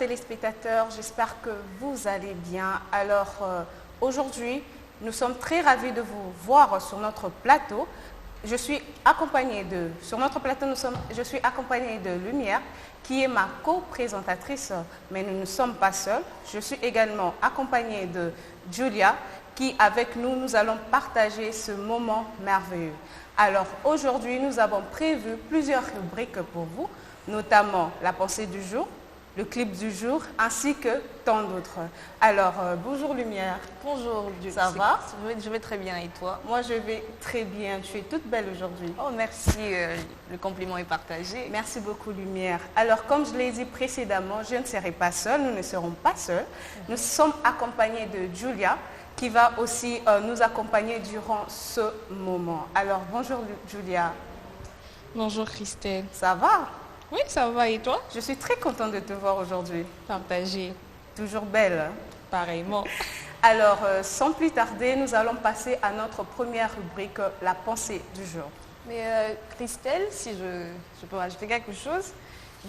téléspectateurs, j'espère que vous allez bien. Alors, aujourd'hui, nous sommes très ravis de vous voir sur notre plateau. Sur notre plateau, je suis accompagnée de Lumière, qui est ma co-présentatrice, mais nous ne sommes pas seuls. Je suis également accompagnée de Julia, qui, avec nous, nous allons partager ce moment merveilleux. Alors, aujourd'hui, nous avons prévu plusieurs rubriques pour vous, notamment la pensée du jour, le clip du jour, ainsi que tant d'autres. Alors, bonjour Lumière. Bonjour, Ça va? Je vais très bien, et toi? Moi, je vais très bien. Tu es toute belle aujourd'hui. Oh, merci, le compliment est partagé. Merci beaucoup Lumière. Alors, comme je l'ai dit précédemment, je ne serai pas seule, nous ne serons pas seuls. Nous sommes accompagnés de Julia, qui va aussi nous accompagner durant ce moment. Alors, bonjour Julia. Bonjour Christelle. Ça va? Oui, ça va, et toi? Je suis très contente de te voir aujourd'hui. Partagé. Toujours belle. Pareillement. Alors, sans plus tarder, nous allons passer à notre première rubrique, la pensée du jour. Mais Christelle, si je peux rajouter quelque chose.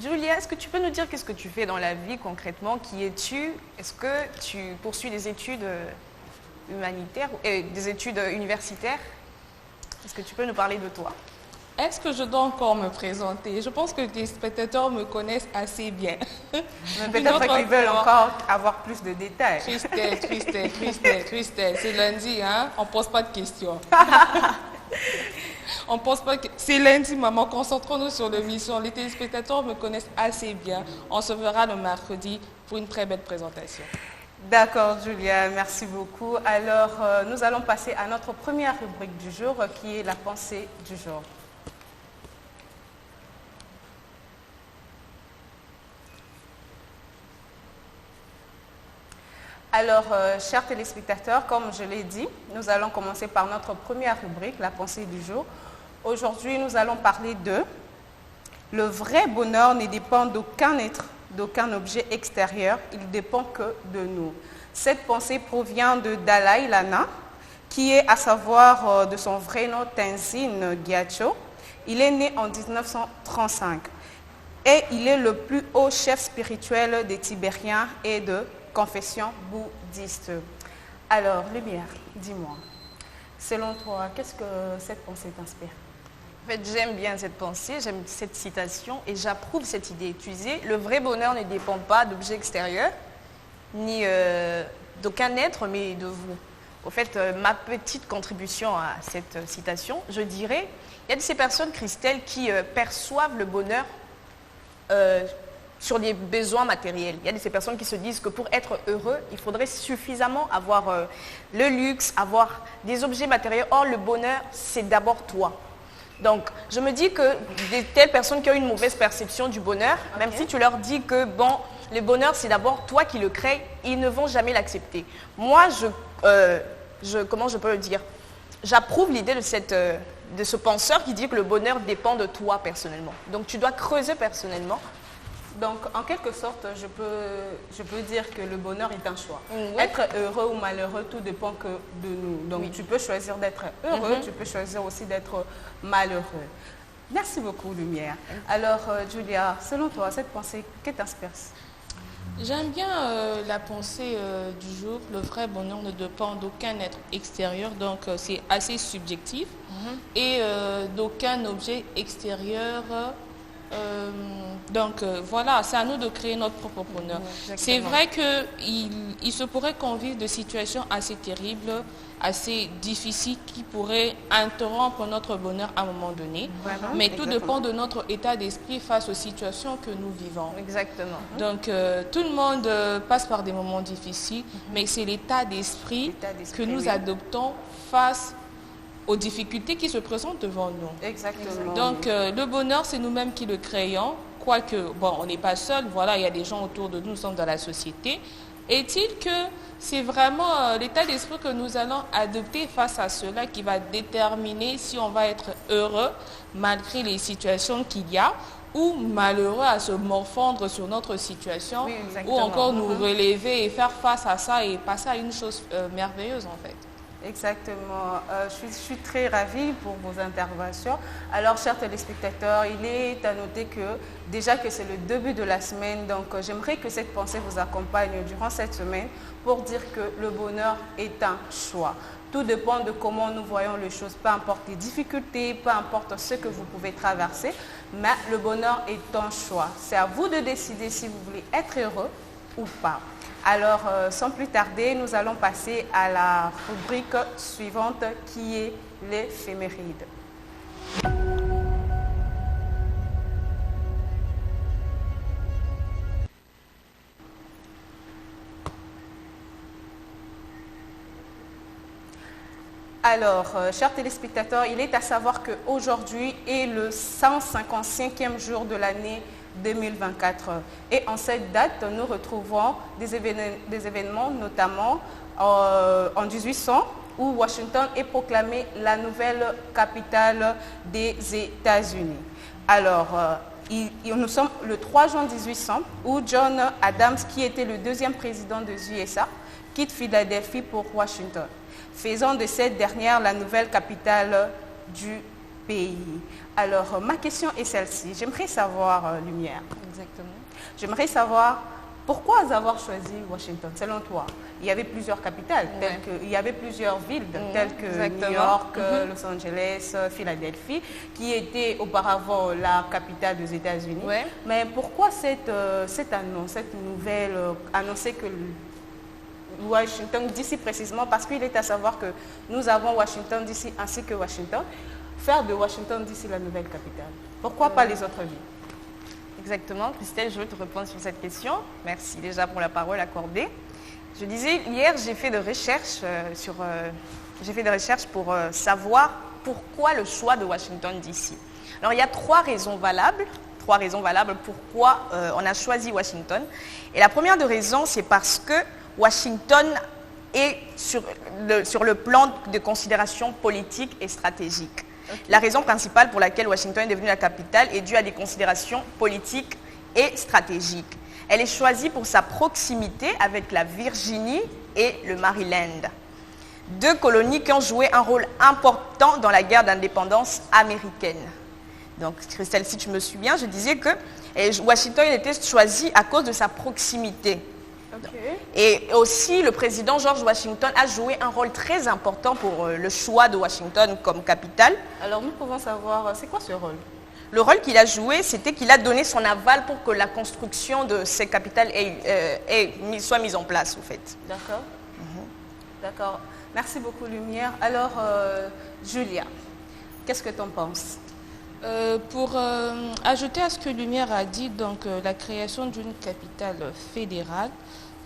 Julia, est-ce que tu peux nous dire qu'est-ce que tu fais dans la vie concrètement? Qui es-tu? Est-ce que tu poursuis des études humanitaires et des études universitaires? Est-ce que tu peux nous parler de toi? Est-ce que je dois encore me présenter? Je pense que les spectateurs me connaissent assez bien. Peut-être qu'ils veulent encore avoir plus de détails. Christelle, c'est lundi, hein? On ne pose pas de questions. On pose pas de... C'est lundi, maman, concentrons-nous sur l'émission. Les téléspectateurs me connaissent assez bien. On se verra le mercredi pour une très belle présentation. D'accord, Julia, merci beaucoup. Alors, nous allons passer à notre première rubrique du jour, qui est la pensée du jour. Alors, chers téléspectateurs, comme je l'ai dit, nous allons commencer par notre première rubrique, la pensée du jour. Aujourd'hui, nous allons parler de « Le vrai bonheur ne dépend d'aucun être, d'aucun objet extérieur, il dépend que de nous ». Cette pensée provient de Dalai Lama, qui est à savoir de son vrai nom Tenzin Gyatso. Il est né en 1935 et il est le plus haut chef spirituel des Tibériens et de confession bouddhiste. Alors, Lumière, dis-moi, selon toi, qu'est-ce que cette pensée t'inspire? En fait, j'aime bien cette pensée, j'aime cette citation et j'approuve cette idée. Tu disais, le vrai bonheur ne dépend pas d'objets extérieurs, ni d'aucun être, mais de vous. Au fait, ma petite contribution à cette citation, je dirais, il y a de ces personnes, Christelle, qui perçoivent le bonheur sur les besoins matériels. Il y a de ces personnes qui se disent que pour être heureux, il faudrait suffisamment avoir le luxe, avoir des objets matériels. Or, le bonheur, c'est d'abord toi. Donc, je me dis que des telles personnes qui ont une mauvaise perception du bonheur, même si tu leur dis que, bon, le bonheur, c'est d'abord toi qui le crée, ils ne vont jamais l'accepter. Moi, comment je peux le dire? J'approuve l'idée de ce penseur qui dit que le bonheur dépend de toi personnellement. Donc, tu dois creuser personnellement. Donc, en quelque sorte, je peux dire que le bonheur est un choix. Oui. Être heureux ou malheureux, tout dépend que de nous. Donc, Oui. tu peux choisir d'être heureux, tu peux choisir aussi d'être malheureux. Merci beaucoup, Lumière. Alors, Julia, selon toi, cette pensée, qu'est-ce que t'inspire? J'aime bien la pensée du jour. Le vrai bonheur ne dépend d'aucun être extérieur, donc c'est assez subjectif. Et d'aucun objet extérieur. Voilà, c'est à nous de créer notre propre bonheur. C'est vrai qu'il se pourrait qu'on vive de situations assez terribles, assez difficiles qui pourraient interrompre notre bonheur à un moment donné. Mais tout dépend de notre état d'esprit face aux situations que nous vivons. Exactement. Donc tout le monde passe par des moments difficiles, mais c'est l'état d'esprit que nous adoptons face aux difficultés qui se présentent devant nous. Exactement. Donc, le bonheur, c'est nous-mêmes qui le créons, quoique, bon, on n'est pas seul, voilà, il y a des gens autour de nous, nous sommes dans la société. Est-il que c'est vraiment l'état d'esprit que nous allons adopter face à cela qui va déterminer si on va être heureux malgré les situations qu'il y a, ou malheureux à se morfondre sur notre situation, Oui, ou exactement. encore nous relever et faire face à ça et passer à une chose merveilleuse en fait. Exactement. Je suis très ravie pour vos interventions. Alors, chers téléspectateurs, il est à noter que déjà que c'est le début de la semaine, donc j'aimerais que cette pensée vous accompagne durant cette semaine pour dire que le bonheur est un choix. Tout dépend de comment nous voyons les choses, peu importe les difficultés, peu importe ce que vous pouvez traverser, mais le bonheur est un choix. C'est à vous de décider si vous voulez être heureux ou pas. Alors, sans plus tarder, nous allons passer à la rubrique suivante qui est l'éphéméride. Alors, chers téléspectateurs, il est à savoir qu'aujourd'hui est le 155e jour de l'année 2024. Et en cette date, nous retrouvons des événements, notamment en 1800, où Washington est proclamée la nouvelle capitale des États-Unis. Alors, nous sommes le 3 juin 1800, où John Adams, qui était le deuxième président des USA, quitte Philadelphie pour Washington, faisant de cette dernière la nouvelle capitale du pays. Alors, ma question est celle-ci. J'aimerais savoir, Lumière. Exactement. J'aimerais savoir pourquoi avoir choisi Washington, selon toi. Il y avait plusieurs capitales, il y avait plusieurs villes, telles que New York, Los Angeles, Philadelphie, qui étaient auparavant la capitale des États-Unis. Mais pourquoi cette annonce, cette nouvelle annoncée que Washington DC précisément, parce qu'il est à savoir que nous avons Washington DC ainsi que Washington, faire de Washington DC la nouvelle capitale. Pourquoi pas les autres villes? Exactement. Christelle, je veux te répondre sur cette question. Merci déjà pour la parole accordée. Je disais, hier, j'ai fait des recherches pour savoir pourquoi le choix de Washington DC. Alors, il y a trois raisons valables pourquoi on a choisi Washington. Et la première de raison, c'est parce que Washington est sur le plan de considérations politiques et stratégiques. La raison principale pour laquelle Washington est devenue la capitale est due à des considérations politiques et stratégiques. Elle est choisie pour sa proximité avec la Virginie et le Maryland. Deux colonies qui ont joué un rôle important dans la guerre d'indépendance américaine. Donc, Christelle, si tu me suis bien, je disais que Washington était choisi à cause de sa proximité. Et aussi, le président George Washington a joué un rôle très important pour le choix de Washington comme capitale. Alors, nous pouvons savoir, c'est quoi ce rôle? Le rôle qu'il a joué, c'était qu'il a donné son aval pour que la construction de ces capitales soit mise en place, au fait. D'accord. D'accord. Merci beaucoup, Lumière. Alors, Julia, qu'est-ce que tu en penses? Pour ajouter à ce que Lumière a dit, donc la création d'une capitale fédérale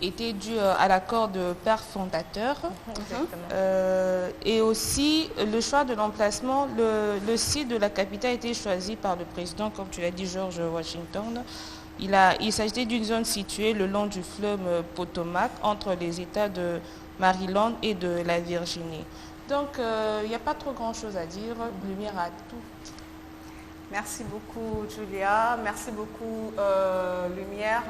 était due à l'accord de père fondateur. Et aussi le choix de l'emplacement, le site de la capitale a été choisi par le président, comme tu l'as dit, George Washington. Il s'agissait d'une zone située le long du fleuve Potomac entre les États de Maryland et de la Virginie. Donc il n'y a pas trop grand chose à dire, Lumière a tout. Merci beaucoup, Julia. Merci beaucoup, Lumière.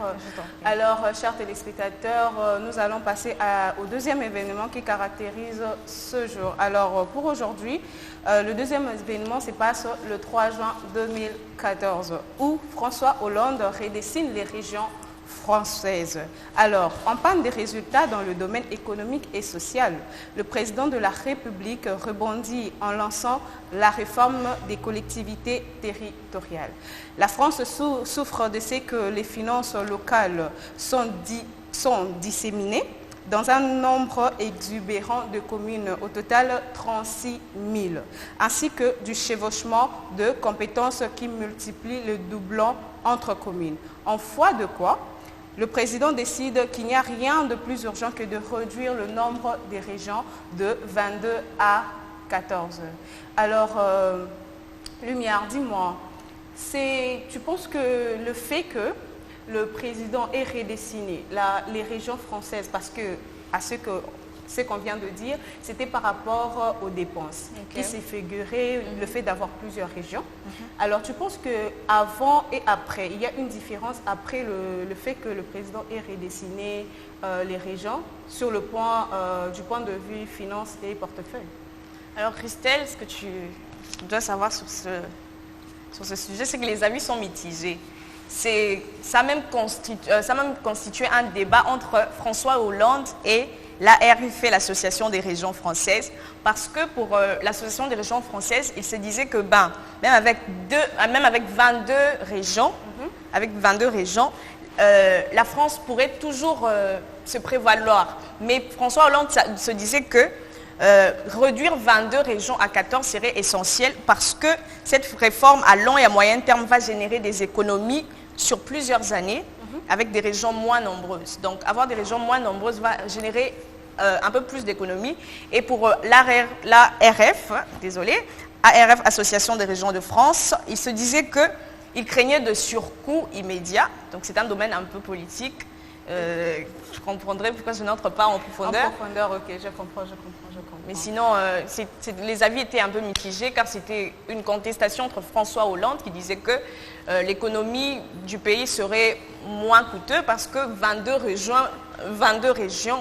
Alors, chers téléspectateurs, nous allons passer au deuxième événement qui caractérise ce jour. Alors, pour aujourd'hui, le deuxième événement se passe le 3 juin 2014, où François Hollande redessine les régions françaises. Alors, en panne des résultats dans le domaine économique et social, le président de la République rebondit en lançant la réforme des collectivités territoriales. La France souffre de ce que les finances locales sont disséminées dans un nombre exubérant de communes, au total 36 000, ainsi que du chevauchement de compétences qui multiplient le doublon entre communes. En foi de quoi, le président décide qu'il n'y a rien de plus urgent que de réduire le nombre des régions de 22 à 14. Alors, Lumière, dis-moi, tu penses que le fait que le président ait redessiné les régions françaises, parce que, à ce que ce qu'on vient de dire, c'était par rapport aux dépenses. Ok. Il s'est figuré le fait d'avoir plusieurs régions. Alors, tu penses qu'avant et après, il y a une différence après le fait que le président ait redessiné les régions sur le point, du point de vue finance et portefeuille? Alors Christelle, ce que tu dois savoir sur ce sujet, c'est que les avis sont mitigés. Ça a même constitué un débat entre François Hollande et l'ARF, l'Association des régions françaises, parce que pour l'Association des régions françaises, il se disait que même avec 22 régions, la France pourrait toujours se prévaloir. Mais François Hollande se disait que réduire 22 régions à 14 serait essentiel parce que cette réforme à long et à moyen terme va générer des économies sur plusieurs années avec des régions moins nombreuses. Donc avoir des régions moins nombreuses va générer un peu plus d'économies. Et pour l'ARF, ARF, Association des régions de France, il se disait qu'il craignait de surcoûts immédiats. Donc c'est un domaine un peu politique. Je comprendrai pourquoi je n'entre pas en profondeur. En profondeur, ok, je comprends. Mais sinon, les avis étaient un peu mitigés car c'était une contestation entre François Hollande qui disait que l'économie du pays serait moins coûteuse parce que 22 régions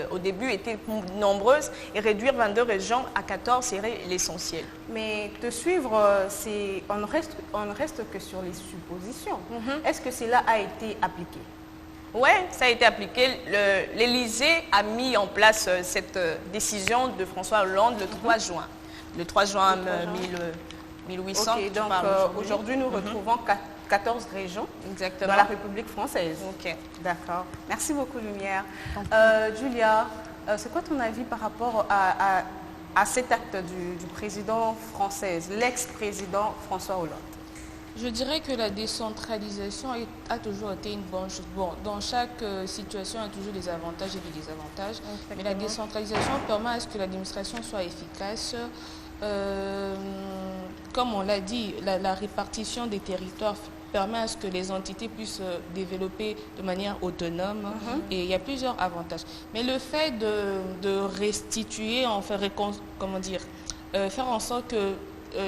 au début étaient nombreuses et réduire 22 régions à 14 serait l'essentiel. Mais te suivre, on ne reste que sur les suppositions. Est-ce que cela a été appliqué? Oui, ça a été appliqué. L'Élysée a mis en place cette décision de François Hollande le 3 juin. Le 3 juin 1800. Ok, donc aujourd'hui nous retrouvons 14 régions Exactement. dans la République française. Ok. D'accord. Merci beaucoup, Lumière. Julia, c'est quoi ton avis par rapport à cet acte du président français, l'ex-président François Hollande? Je dirais que la décentralisation a toujours été une bonne chose. Bon, dans chaque situation, il y a toujours des avantages et des désavantages. Mais la décentralisation permet à ce que l'administration soit efficace. Comme on l'a dit, la répartition des territoires permet à ce que les entités puissent développer de manière autonome. Et il y a plusieurs avantages. Mais le fait de restituer, faire en sorte que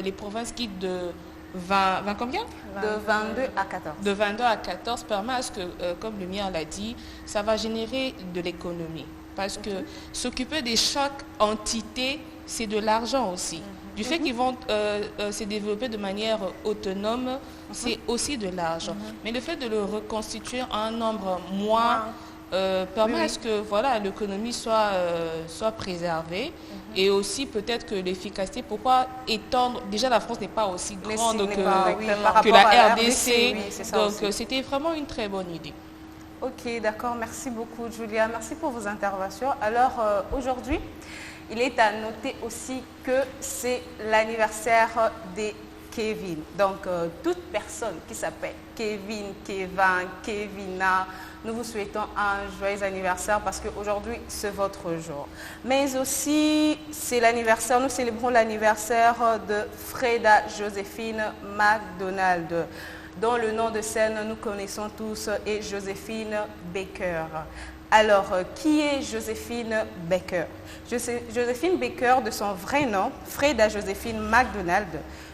les provinces quittent de 20 combien? De 22 à 14. De 22 à 14 permet à ce que, comme Lumière l'a dit, ça va générer de l'économie. Parce que s'occuper de chaque entité, c'est de l'argent aussi. Du fait qu'ils vont se développer de manière autonome, c'est aussi de l'argent. Mais le fait de le reconstituer en un nombre moins permet à ce que l'économie soit préservée. Et aussi peut-être que l'efficacité, pourquoi étendre, déjà la France n'est pas aussi grande que la RDC, donc c'était vraiment une très bonne idée. Ok, d'accord, merci beaucoup Julia, merci pour vos interventions. Alors aujourd'hui, il est à noter aussi que c'est l'anniversaire des Kevin. Donc toute personne qui s'appelle Kevin, Kevina, nous vous souhaitons un joyeux anniversaire parce qu'aujourd'hui, c'est votre jour. Mais aussi, c'est l'anniversaire, nous célébrons l'anniversaire de Freda Joséphine McDonald, dont le nom de scène nous connaissons tous est Joséphine Baker. Alors, qui est Joséphine Baker? Joséphine Baker, de son vrai nom, Freda Joséphine McDonald,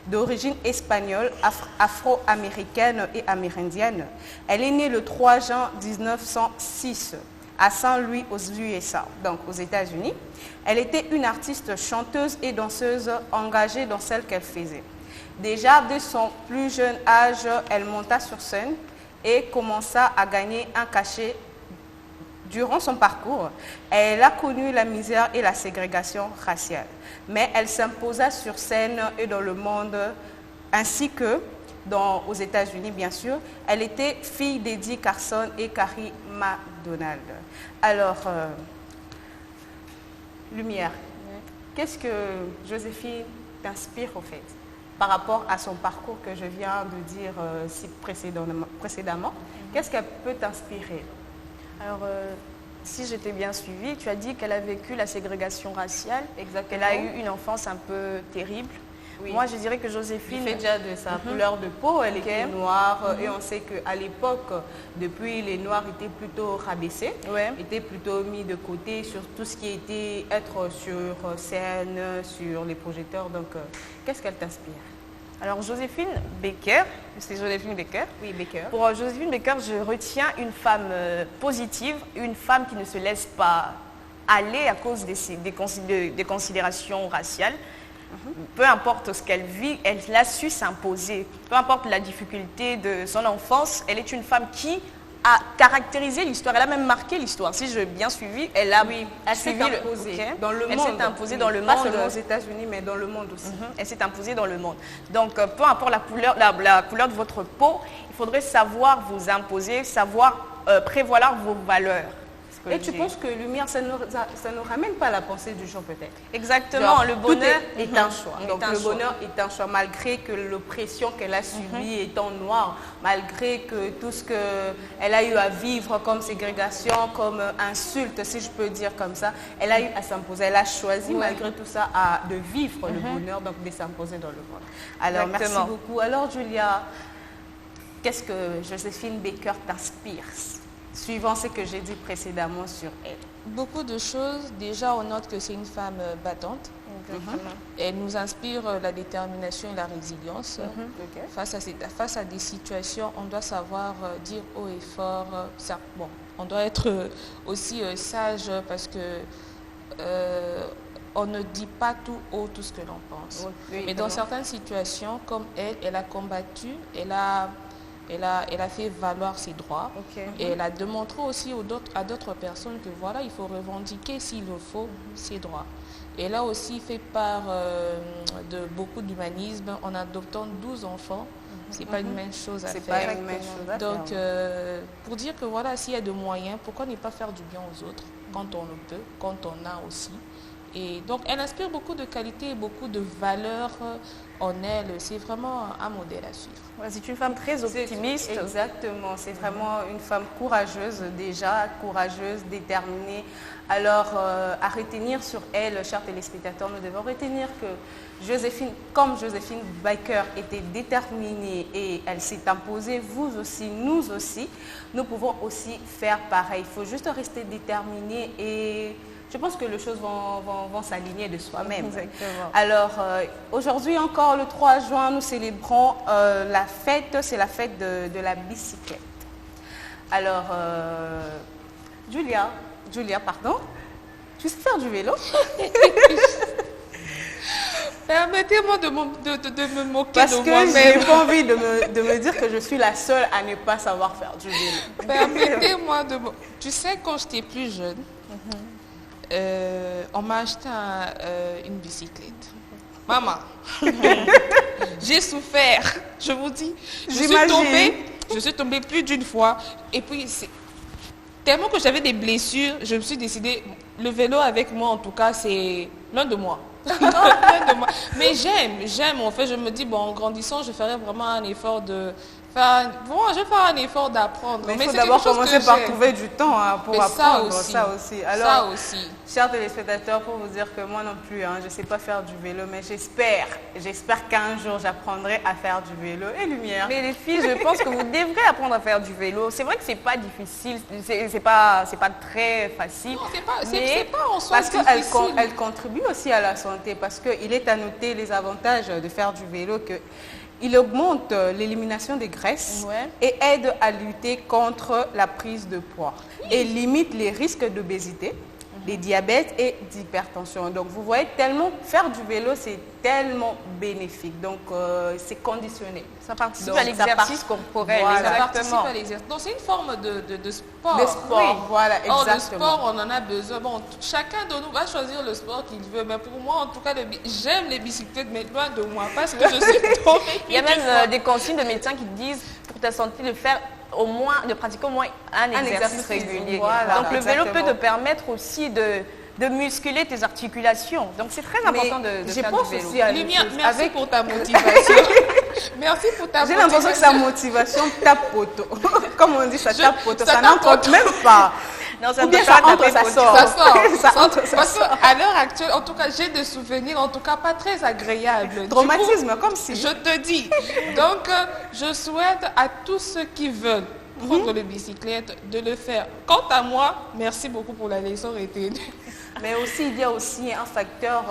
d'origine espagnole, afro-américaine et amérindienne. Elle est née le 3 juin 1906 à Saint-Louis aux USA, donc aux États-Unis. Elle était une artiste chanteuse et danseuse engagée dans celle qu'elle faisait. Déjà dès son plus jeune âge, elle monta sur scène et commença à gagner un cachet. Durant son parcours, elle a connu la misère et la ségrégation raciale, mais elle s'imposa sur scène et dans le monde, ainsi que aux États-Unis, bien sûr. Elle était fille d'Eddie Carson et Carrie McDonald. Alors, Lumière, qu'est-ce que Joséphine t'inspire au fait par rapport à son parcours que je viens de dire précédemment? Qu'est-ce qu'elle peut t'inspirer? Alors, si j'étais bien suivie, tu as dit qu'elle a vécu la ségrégation raciale, Exactement. qu'elle a eu une enfance un peu terrible. Oui. Moi, je dirais que Il Joséphine... fait déjà de sa couleur de peau, elle Ok. était noire et on sait qu'à l'époque, depuis les noirs étaient plutôt rabaissés, Ouais. étaient plutôt mis de côté sur tout ce qui était être sur scène, sur les projecteurs. Donc, qu'est-ce qu'elle t'inspire? Alors, Joséphine Baker, c'est Joséphine Baker. Oui, Baker. Pour Joséphine Baker, je retiens une femme positive, une femme qui ne se laisse pas aller à cause des considérations raciales. Peu importe ce qu'elle vit, elle a su s'imposer. Peu importe la difficulté de son enfance, elle est une femme qui a caractérisé l'histoire. Elle a même marqué l'histoire. Si j'ai bien suivi, elle a Elle s'est suivi imposée Ok. dans le Elle monde. s'est imposée Oui, dans le pas monde. seulement aux États-Unis, mais dans le monde aussi. Elle s'est imposée dans le monde. Donc, peu importe la couleur de votre peau, il faudrait savoir vous imposer, savoir prévaloir vos valeurs. Et tu penses que lumière, ça ne ramène pas la pensée du jour peut-être? Exactement, Genre, le bonheur tout est un choix. est Donc un le choix. bonheur est un choix, malgré que l'oppression qu'elle a subie étant noire, malgré que tout ce qu'elle a eu à vivre comme ségrégation, comme insulte, si je peux dire comme ça, elle a eu à s'imposer. Elle a choisi malgré tout ça de vivre le bonheur, donc de s'imposer dans le monde. Alors Exactement. merci beaucoup. Alors Julia, qu'est-ce que Joséphine Baker t'inspire, suivant ce que j'ai dit précédemment sur elle? Beaucoup de choses. Déjà, on note que c'est une femme battante. Elle nous inspire la détermination et la résilience. Ok. Face à des situations, on doit savoir dire haut et fort. Bon, on doit être aussi sage parce que on ne dit pas tout haut tout ce que l'on pense. Oui, Mais dans certaines situations, comme elle a combattu, elle a fait valoir ses droits. Ok. Et elle a démontré aussi à d'autres personnes que voilà, il faut revendiquer s'il le faut ses droits. Et là aussi fait part de beaucoup d'humanisme en adoptant 12 enfants. C'est pas une mince chose à C'est faire. pas une mince chose à Donc faire. pour dire que voilà, s'il y a de moyens, pourquoi ne pas faire du bien aux autres quand on le peut, quand on a aussi. Et donc elle inspire beaucoup de qualités et beaucoup de valeurs en elle. C'est vraiment un modèle à suivre. Ouais, c'est une femme très optimiste. Exactement, c'est vraiment une femme courageuse déjà, courageuse, déterminée. Alors, à retenir sur elle, chers téléspectateurs, nous devons retenir que Joséphine, comme Joséphine Baker était déterminée et elle s'est imposée, vous aussi, nous aussi, nous pouvons aussi faire pareil. Il faut juste rester déterminé et je pense que les choses vont s'aligner de soi-même. Exactement. Alors, aujourd'hui encore, le 3 juin, nous célébrons la fête, c'est la fête de la bicyclette. Alors, Julia, pardon, tu sais faire du vélo? Permettez-moi de me moquer Parce de que moi-même. j'ai pas envie de me dire que je suis la seule à ne pas savoir faire du vélo. Permettez-moi de... Tu sais, quand j'étais plus jeune, on m'a acheté une bicyclette. Maman, j'ai souffert. Je vous dis, je suis tombée plus d'une fois. Et puis, tellement que j'avais des blessures, je me suis décidée, le vélo avec moi, en tout cas, c'est l'un de moi. L'un de moi. Mais j'aime. En fait, je me dis, bon, en grandissant, je ferai vraiment un effort de... je vais faire un effort d'apprendre. Mais il c'est faut quelque d'abord chose commencer que par j'aime. trouver du temps pour Mais apprendre ça aussi. ça Alors, aussi. chers téléspectateurs, pour vous dire que moi non plus, je ne sais pas faire du vélo, mais j'espère qu'un jour j'apprendrai à faire du vélo. Et lumière. Mais les filles, je pense que vous devrez apprendre à faire du vélo. C'est vrai que c'est pas difficile, c'est pas très facile. Non, c'est mais pas en soi Parce qu'elle difficile. elle contribue aussi à la santé, parce qu'il est à noter les avantages de faire du vélo, qu'il augmente l'élimination des graisses Ouais. et aide à lutter contre la prise de poids et limite les risques d'obésité, des diabètes et d'hypertension. Donc vous voyez, faire du vélo, c'est tellement bénéfique. Donc c'est conditionné. Ça participe Donc, à l'exercice ça corporel. Voilà. Ça participe Exactement. à l'exercice. Donc c'est une forme de sport. Le sport, Oui. voilà, Or, le exactement. sport, on en a besoin. Bon, chacun de nous va choisir le sport qu'il veut. Mais pour moi, en tout cas, j'aime les bicyclettes, mais loin de moi. Parce que je suis tombée. Il y a même des consignes de médecins qui disent pour ta santé de pratiquer au moins un exercice régulier. Voilà, Donc le vélo peut exactement. te permettre aussi de muscler tes articulations. Donc c'est très important de je faire pense du vélo. aussi à une Lumière, chose. merci pour ta motivation. Merci pour ta J'ai motivation. l'impression que sa motivation tape poteau. Comme on dit, ça tape poteau. ça Ça tape n'entre poteau. même pas. Non, ça Ou ne bien peut ça pas entre, taper ça pour sort. Ça sort. Ça entre, ça Parce sort. qu'à l'heure actuelle, en tout cas, j'ai des souvenirs, en tout cas, pas très agréables. Du Traumatisme, coup, comme si. je te dis. Donc, je souhaite à tous ceux qui veulent prendre le bicyclette de le faire. Quant à moi, merci beaucoup pour la leçon retenue. Mais aussi, il y a aussi un facteur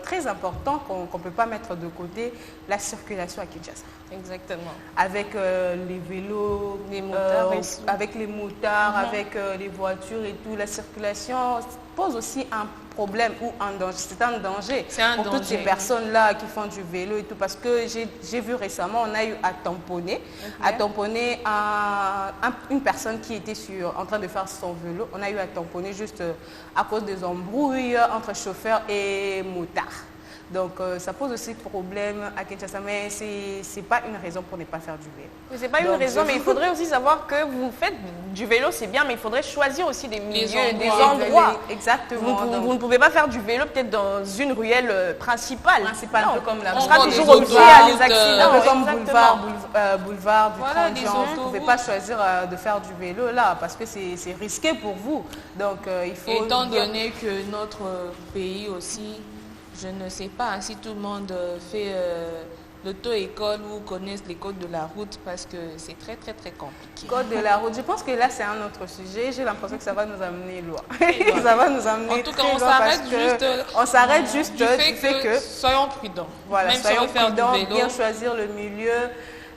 très important qu'on ne peut pas mettre de côté, la circulation à Kinshasa. Exactement. Avec les vélos, Les motards et tout. avec les motards, avec les voitures et tout, la circulation pose aussi un problème ou un danger. C'est un danger C'est un pour toutes ces danger. personnes-là qui font du vélo et tout. Parce que j'ai vu récemment, on a eu à tamponner, une personne qui était en train de faire son vélo. On a eu à tamponner juste à cause des embrouilles entre chauffeurs et motards. Donc ça pose aussi problème à Kinshasa, mais ce n'est pas une raison pour ne pas faire du vélo. C'est pas une Donc, raison, mais il faudrait aussi savoir que vous faites du vélo, c'est bien, mais il faudrait choisir aussi des milieux, des endroits. endroits. Exactement. Vous ne pouvez pas faire du vélo peut-être dans une ruelle principale. Principal, un peu comme la On sera Dans toujours des obligé à des autoroutes, accidents. un peu comme exactement. boulevard du Voilà, 30 des juin. Vous ne pouvez autoroutes. pas choisir de faire du vélo là parce que c'est risqué pour vous. Donc il faut... Étant donné que notre pays aussi, je ne sais pas hein, si tout le monde fait l'auto-école ou connaissent les codes de la route parce que c'est très très très compliqué. Code de la route, je pense que là c'est un autre sujet. J'ai l'impression que ça va nous amener loin. Ça va nous amener En tout cas, très on loin s'arrête parce que juste, on s'arrête juste du du fait que soyons prudents. voilà, Même si soyons on veut faire du prudents, vélo, bien choisir le milieu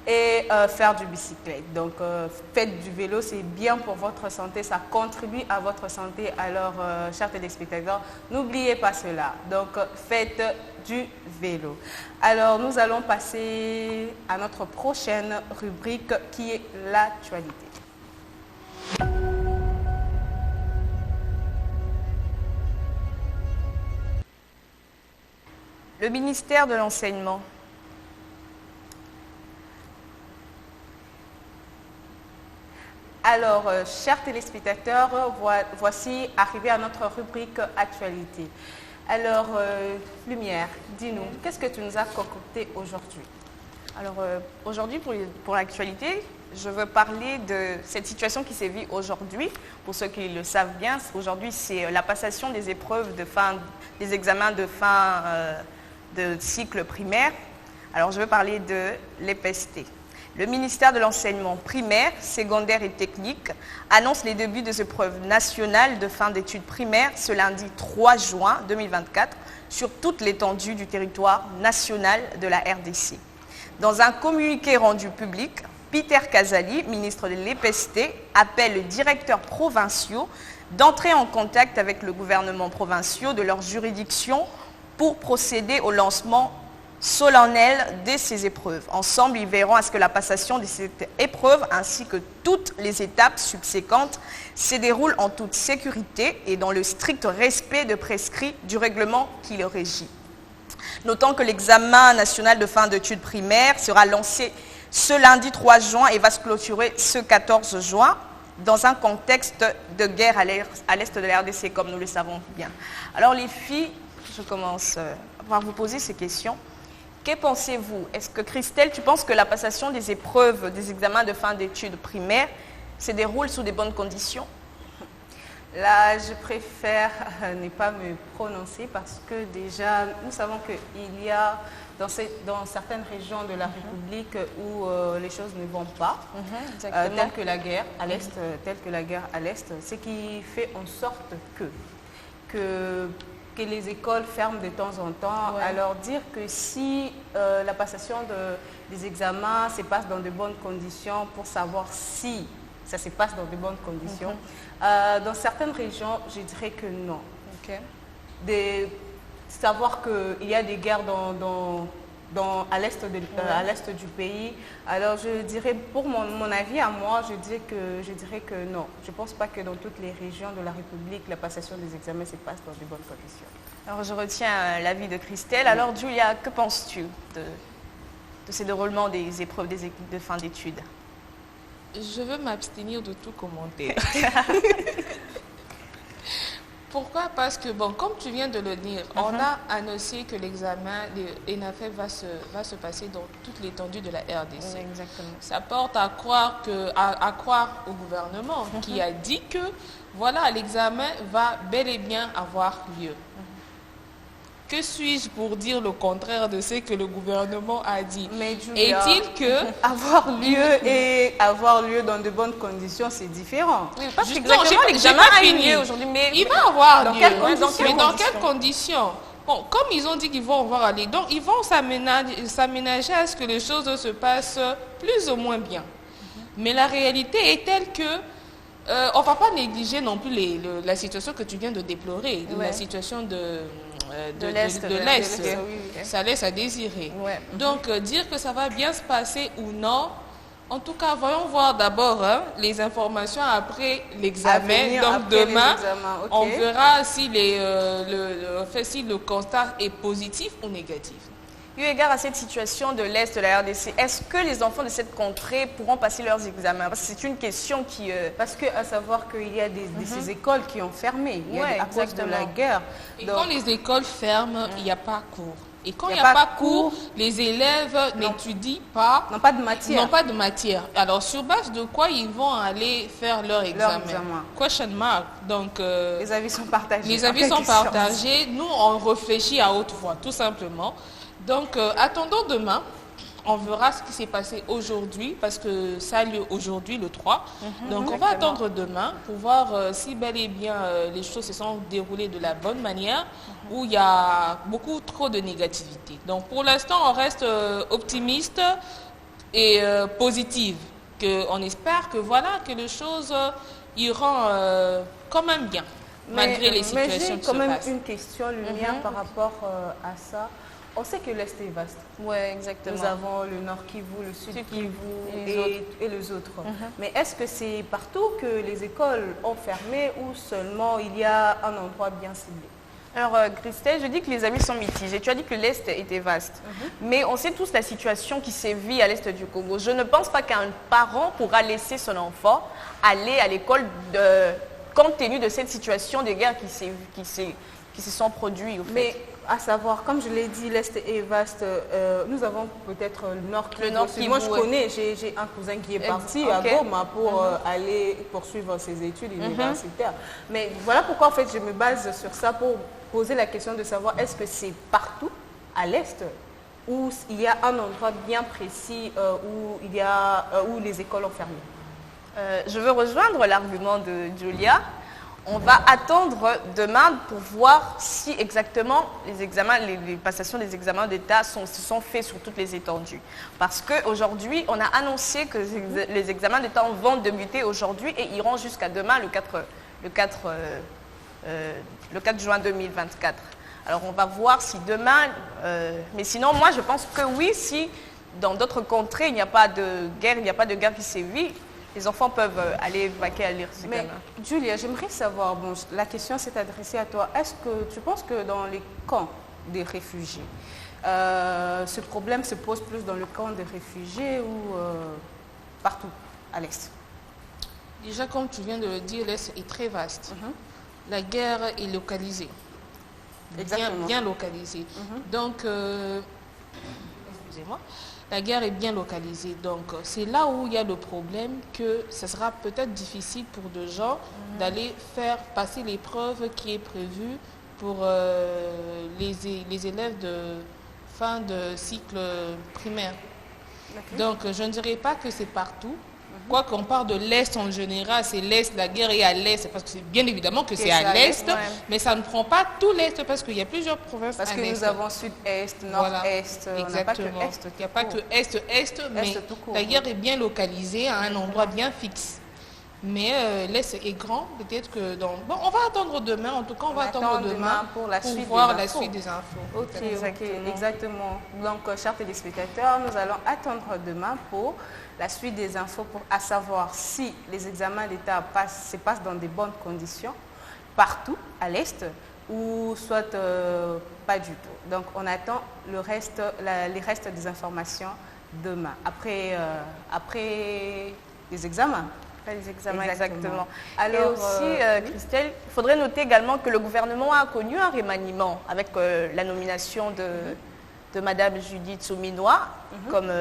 et faire du bicyclette. Donc faites du vélo, c'est bien pour votre santé, ça contribue à votre santé. Alors chers téléspectateurs, n'oubliez pas cela. Donc faites du vélo. Alors nous allons passer à notre prochaine rubrique qui est l'actualité. Le ministère de l'Enseignement. Alors, chers téléspectateurs, voici arrivé à notre rubrique actualité. Alors, Lumière, dis-nous, qu'est-ce que tu nous as concocté aujourd'hui? Alors aujourd'hui, pour l'actualité, je veux parler de cette situation qui s'est vue aujourd'hui. Pour ceux qui le savent bien, aujourd'hui, c'est la passation des épreuves des examens de fin de cycle primaire. Alors, je veux parler de l'EPST. Le ministère de l'Enseignement primaire, secondaire et technique annonce les débuts des épreuves nationales de fin d'études primaires ce lundi 3 juin 2024 sur toute l'étendue du territoire national de la RDC. Dans un communiqué rendu public, Peter Casali, ministre de l'EPST, appelle les directeurs provinciaux d'entrer en contact avec le gouvernement provincial de leur juridiction pour procéder au lancement solennel de ces épreuves. Ensemble, ils verront à ce que la passation de cette épreuve ainsi que toutes les étapes subséquentes se déroulent en toute sécurité et dans le strict respect de prescrits du règlement qui le régit. Notons que l'examen national de fin d'études primaires sera lancé ce lundi 3 juin et va se clôturer ce 14 juin dans un contexte de guerre à l'est de la RDC, comme nous le savons bien. Alors les filles, je commence par vous poser ces questions. Que pensez-vous? Est-ce que Christelle, tu penses que la passation des épreuves, des examens de fin d'études primaires se déroule sous des bonnes conditions? Là, je préfère ne pas me prononcer parce que déjà, nous savons qu'il y a dans certaines régions de la République où les choses ne vont pas, telles que la guerre à l'Est, ce qui fait en sorte que les écoles ferment de temps en temps. Ouais. Alors dire que si la passation des examens se passe dans de bonnes conditions pour savoir si ça se passe dans de bonnes conditions, dans certaines régions, je dirais que non. Ok. Savoir qu'il y a des guerres à l'est du pays, alors je dirais, pour mon avis à moi, je dirais que non. Je ne pense pas que dans toutes les régions de la République, la passation des examens se passe dans de bonnes conditions. Alors je retiens l'avis de Christelle. Alors Julia, que penses-tu de ces déroulements des épreuves de fin d'études? je veux m'abstenir de tout commentaire. Pourquoi? Parce que, bon, comme tu viens de le dire, on a annoncé que l'examen de l'ENAFEP va se passer dans toute l'étendue de la RDC. Exactement. Ça porte à croire, à croire au gouvernement qui a dit que, voilà, l'examen va bel et bien avoir lieu. Que suis-je pour dire le contraire de ce que le gouvernement a dit? Mais Julia, est-il que... avoir lieu dans de bonnes conditions, c'est différent. Oui, parce Juste- qu'exactement, non, j'ai l'examen pas a eu fini. lieu aujourd'hui, mais Il va avoir Dans lieu. quelles conditions? Mais dans quelles conditions? Bon, comme ils ont dit qu'ils vont avoir aller, donc ils vont s'aménager à ce que les choses se passent plus ou moins bien. Mais la réalité est telle que on ne va pas négliger non plus la situation que tu viens de déplorer, Ouais. la situation de l'Est, de de l'Est. l'Est, oui. Ça laisse à désirer. Ouais. Donc, dire que ça va bien se passer ou non, en tout cas, voyons voir d'abord les informations après À l'examen. venir Donc, après les demain, examens, ok. on verra si, si le constat est positif ou négatif. Eu égard à cette situation de l'Est de la RDC, est-ce que les enfants de cette contrée pourront passer leurs examens? Parce que c'est une question qui... Parce que, à savoir qu'il y a ces écoles qui ont fermé, il y a Ouais, à cause de exactement. la guerre. Et Donc, quand les écoles ferment, il n'y a pas cours. Et quand il Il y n'y a a pas pas cours, les élèves n'étudient pas, n'ont pas de matière. n'ont pas de matière. Alors, sur base de quoi ils vont aller faire leur examen? examen. Question mark. Donc, Les avis sont partagés. les En avis quelque sont sorte. partagés. Nous, on réfléchit à haute voix, tout simplement. Donc, attendons demain. On verra ce qui s'est passé aujourd'hui, parce que ça a lieu aujourd'hui, le 3. Donc, on va attendre demain pour voir si bel et bien les choses se sont déroulées de la bonne manière, ou il y a beaucoup trop de négativité. Donc, pour l'instant, on reste optimiste et positive. On espère que, voilà, que les choses iront quand même bien, malgré les situations Mais j'ai qui quand se même passent. une question, Lumière, par rapport à ça. On sait que l'Est est vaste. Ouais, exactement. Nous avons le Nord Kivu, le Sud Kivu et les autres. Mais est-ce que c'est partout que les écoles ont fermé ou seulement il y a un endroit bien ciblé? Alors, Christelle, je dis que les avis sont mitigés. Tu as dit que l'Est était vaste. Mais on sait tous la situation qui sévit à l'Est du Congo. Je ne pense pas qu'un parent pourra laisser son enfant aller à l'école compte tenu de cette situation de guerre qui se sont produites. Au fait. Mais à savoir, comme je l'ai dit, l'Est est vaste. Nous avons peut-être le Nord Kivu. Nord aussi. Kivu, Moi, je ouais. connais, j'ai un cousin qui est parti à ok. Goma pour aller poursuivre ses études universitaires. Mais voilà pourquoi, en fait, je me base sur ça pour poser la question de savoir est-ce que c'est partout à l'Est ou il y a un endroit bien précis où les écoles ont fermé? Je veux rejoindre l'argument de Julia. On va attendre demain pour voir si exactement les passations des examens d'État se sont faits sur toutes les étendues. Parce qu'aujourd'hui, on a annoncé que les examens d'État vont débuter aujourd'hui et iront jusqu'à demain, le 4 juin 2024. Alors on va voir si demain... mais sinon, moi je pense que oui, si dans d'autres contrées il n'y a pas de guerre qui sévit, les enfants peuvent aller vaquer à leurs Mais examens. Julia, j'aimerais savoir, bon, la question s'est adressée à toi. Est-ce que tu penses que dans les camps des réfugiés, ce problème se pose plus dans le camp des réfugiés ou partout à l'Est? Déjà, comme tu viens de le dire, l'Est est très vaste. La guerre est localisée. Exactement. Bien localisée. Donc, excusez-moi, la guerre est bien localisée. Donc, c'est là où il y a le problème que ce sera peut-être difficile pour des gens d'aller faire passer l'épreuve qui est prévue pour les élèves de fin de cycle primaire. Donc, je ne dirais pas que c'est partout. Quoi qu'on parle de l'Est en général, c'est l'Est, la guerre est à l'Est, parce que c'est bien évidemment que c'est à l'Est, ouais. mais ça ne prend pas tout l'Est, parce qu'il y a plusieurs provinces Parce à que l'Est. nous avons Sud-Est, Voilà. Nord-Est, on n'a pas que Exactement. Est. Il n'y a pas que Est, mais tout court. la guerre est bien localisée à un endroit bien fixe. Mais l'Est est grand, peut-être que dans... Bon, on va attendre demain, en tout cas, on va attendre demain pour la suite voir des la infos. suite des infos. Ok, exactement. Donc, chers téléspectateurs, nous allons attendre demain pour la suite des infos, à savoir si les examens d'État se passent dans de bonnes conditions, partout à l'Est, ou soit pas du tout. Donc, on attend les restes des informations demain, après les examens. Après les examens, exactement. Alors, et aussi, Christelle, il faudrait noter également que le gouvernement a connu un remaniement avec la nomination de Madame Judith Souminois comme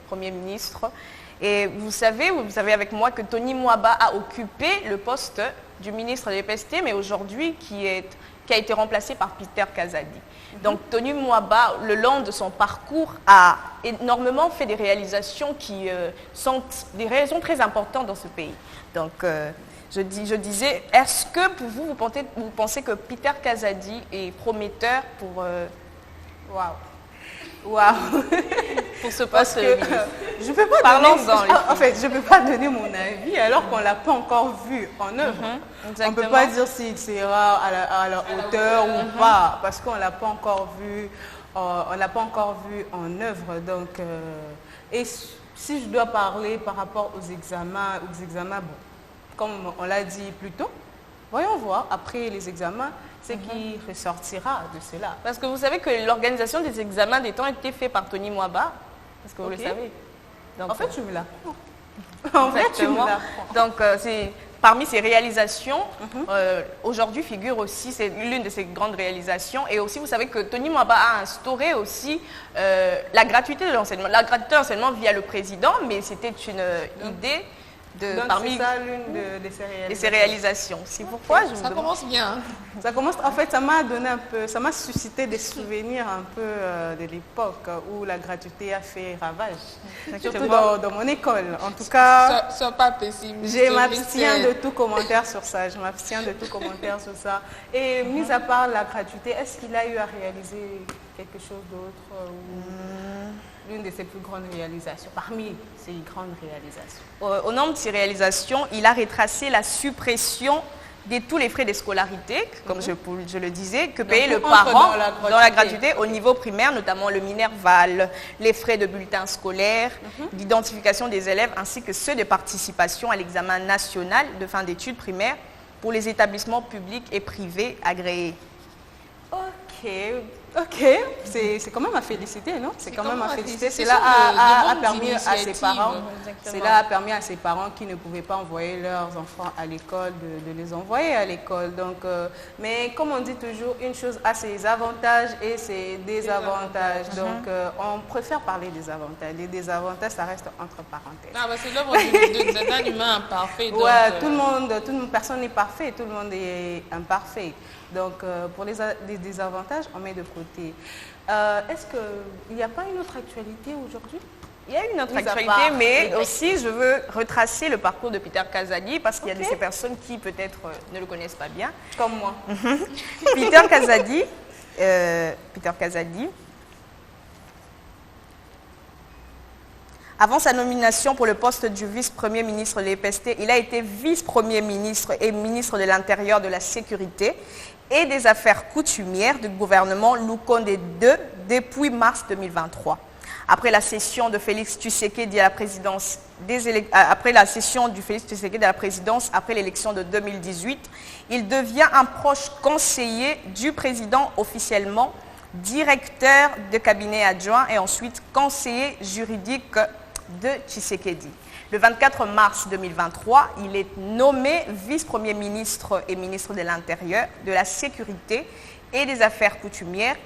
Premier ministre. Et vous savez avec moi que Tony Mwaba a occupé le poste du ministre de l'EPST, mais aujourd'hui qui a été remplacé par Peter Kazadi. Donc Tony Mwaba, le long de son parcours, a énormément fait des réalisations qui sont des réalisations très importantes dans ce pays. Donc je disais, est-ce que pour vous pensez que Peter Kazadi est prometteur pour... Waouh. Pour ce poste de ministre. Je peux pas je peux pas donner mon avis alors qu'on l'a pas encore vu en œuvre. On ne peut pas dire s'il sera à la hauteur ou pas parce qu'on l'a pas encore vu. On l'a pas encore vu en œuvre. Donc, et si je dois parler par rapport aux examens, bon, comme on l'a dit plus tôt, voyons voir après les examens ce qui ressortira de cela. Parce que vous savez que l'organisation des examens des temps a été faite par Tony Mwaba, parce que vous le savez. Donc, en fait, tu me l'apprends. En fait, tu me l'apprends. Donc, parmi ces réalisations, aujourd'hui figure aussi, c'est l'une de ces grandes réalisations. Et aussi, vous savez que Tony Mwaba a instauré aussi la gratuité de l'enseignement. La gratuité de l'enseignement via le président, mais c'était une idée parmi l'une de ces réalisations. C'est pourquoi ça commence bien. Ça commence, en fait, ça m'a donné un peu, ça m'a suscité des souvenirs un peu de l'époque où la gratuité a fait ravage. Surtout dans mon école. En tout cas, sois pas pessimiste. Je m'abstiens de tout commentaire sur ça. Et mis à part la gratuité, est-ce qu'il a eu à réaliser quelque chose d'autre l'une de ses plus grandes réalisations, parmi ses grandes réalisations? Au nombre de ses réalisations, il a retracé la suppression de tous les frais de scolarité, comme je le disais, que payait le parent dans la gratuité au niveau primaire, notamment le Minerval, les frais de bulletin scolaire, d'identification des élèves, ainsi que ceux de participation à l'examen national de fin d'études primaires pour les établissements publics et privés agréés. Ok, c'est quand même à féliciter, non? C'est quand même à féliciter. Cela a permis à ses parents. Cela a permis à ses parents qui ne pouvaient pas envoyer leurs enfants à l'école de les envoyer à l'école. Donc, mais comme on dit toujours, une chose a ses avantages et ses désavantages. Donc, on préfère parler des avantages. Les désavantages, ça reste entre parenthèses. Ah, bah c'est l'œuvre d'un humain imparfait. Ouais, personne n'est parfait, tout le monde est imparfait. Donc, pour les désavantages, on met de côté. Est-ce qu'il n'y a pas une autre actualité aujourd'hui? Il y a une autre actualité, mais aussi je veux retracer le parcours de Peter Kazadi parce qu'il y a de ces personnes qui peut-être ne le connaissent pas bien. Comme moi. Peter Kazadi, avant sa nomination pour le poste du vice-premier ministre de l'EPST, il a été vice-premier ministre et ministre de l'Intérieur, de la Sécurité et des Affaires coutumières du gouvernement Lukonde II depuis mars 2023. Après la cession de Félix Tshisekedi à la présidence après l'élection de 2018, il devient un proche conseiller du président officiellement, directeur de cabinet adjoint et ensuite conseiller juridique de Tshisekedi. Le 24 mars 2023, il est nommé vice-premier ministre et ministre de l'Intérieur, de la Sécurité et des Affaires coutumières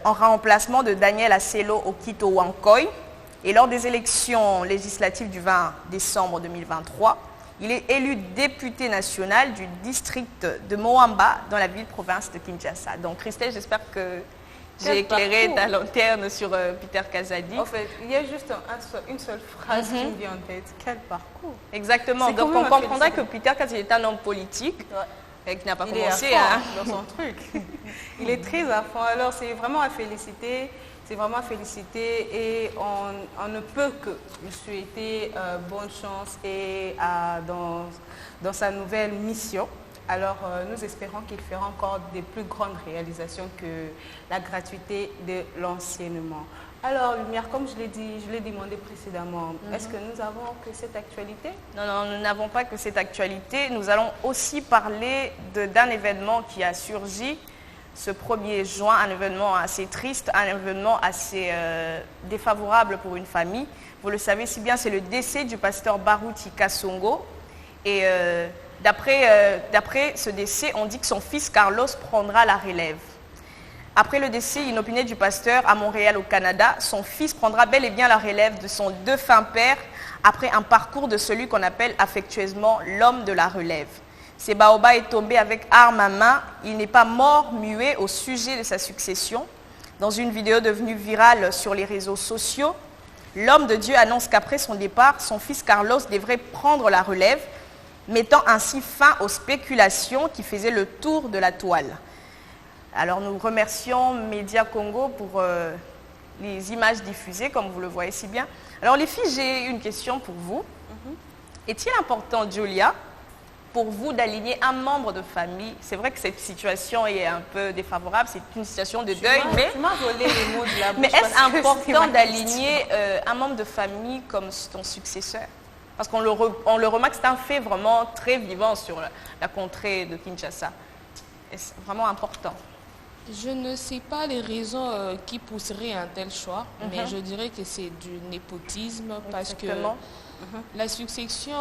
en remplacement de Daniel Aselo Okito Wankoy. Et lors des élections législatives du 20 décembre 2023, il est élu député national du district de Moamba dans la ville-province de Kinshasa. Donc Christelle, j'espère que j'ai éclairé ta lanterne sur Peter Kazadi. En fait, il y a juste une seule phrase qui me vient en tête. Quel parcours! Exactement. Donc on comprendra que Peter Kazadi est un homme politique et qui n'a pas commencé dans son truc. Il est très à fond. Alors c'est vraiment à féliciter. C'est vraiment à féliciter et on ne peut que lui souhaiter bonne chance et dans sa nouvelle mission. Alors, nous espérons qu'il fera encore des plus grandes réalisations que la gratuité de l'enseignement. Alors, Lumière, comme je l'ai demandé précédemment, est-ce que nous avons que cette actualité? Non, nous n'avons pas que cette actualité. Nous allons aussi parler d'un événement qui a surgi ce 1er juin, un événement assez triste, un événement assez défavorable pour une famille. Vous le savez si bien, c'est le décès du pasteur Baruti Kasongo. Et d'après ce décès, on dit que son fils Carlos prendra la relève. Après le décès inopiné du pasteur à Montréal au Canada, son fils prendra bel et bien la relève de son défunt père après un parcours de celui qu'on appelle affectueusement l'homme de la relève. Sebaoba est tombé avec arme à main. Il n'est pas mort muet au sujet de sa succession. Dans une vidéo devenue virale sur les réseaux sociaux, l'homme de Dieu annonce qu'après son départ, son fils Carlos devrait prendre la relève, mettant ainsi fin aux spéculations qui faisaient le tour de la toile. Alors nous remercions Média Congo pour les images diffusées, comme vous le voyez si bien. Alors les filles, j'ai une question pour vous. Est-il important, Julia, pour vous d'aligner un membre de famille? C'est vrai que cette situation est un peu défavorable, c'est une situation de deuil, mais... Tu m'as volé les mots de la bouche. Mais est-ce important d'aligner un membre de famille comme ton successeur? Parce qu'on le remarque, c'est un fait vraiment très vivant sur la contrée de Kinshasa. Est-ce vraiment important? Je ne sais pas les raisons qui pousseraient un tel choix, mais je dirais que c'est du népotisme parce que la succession,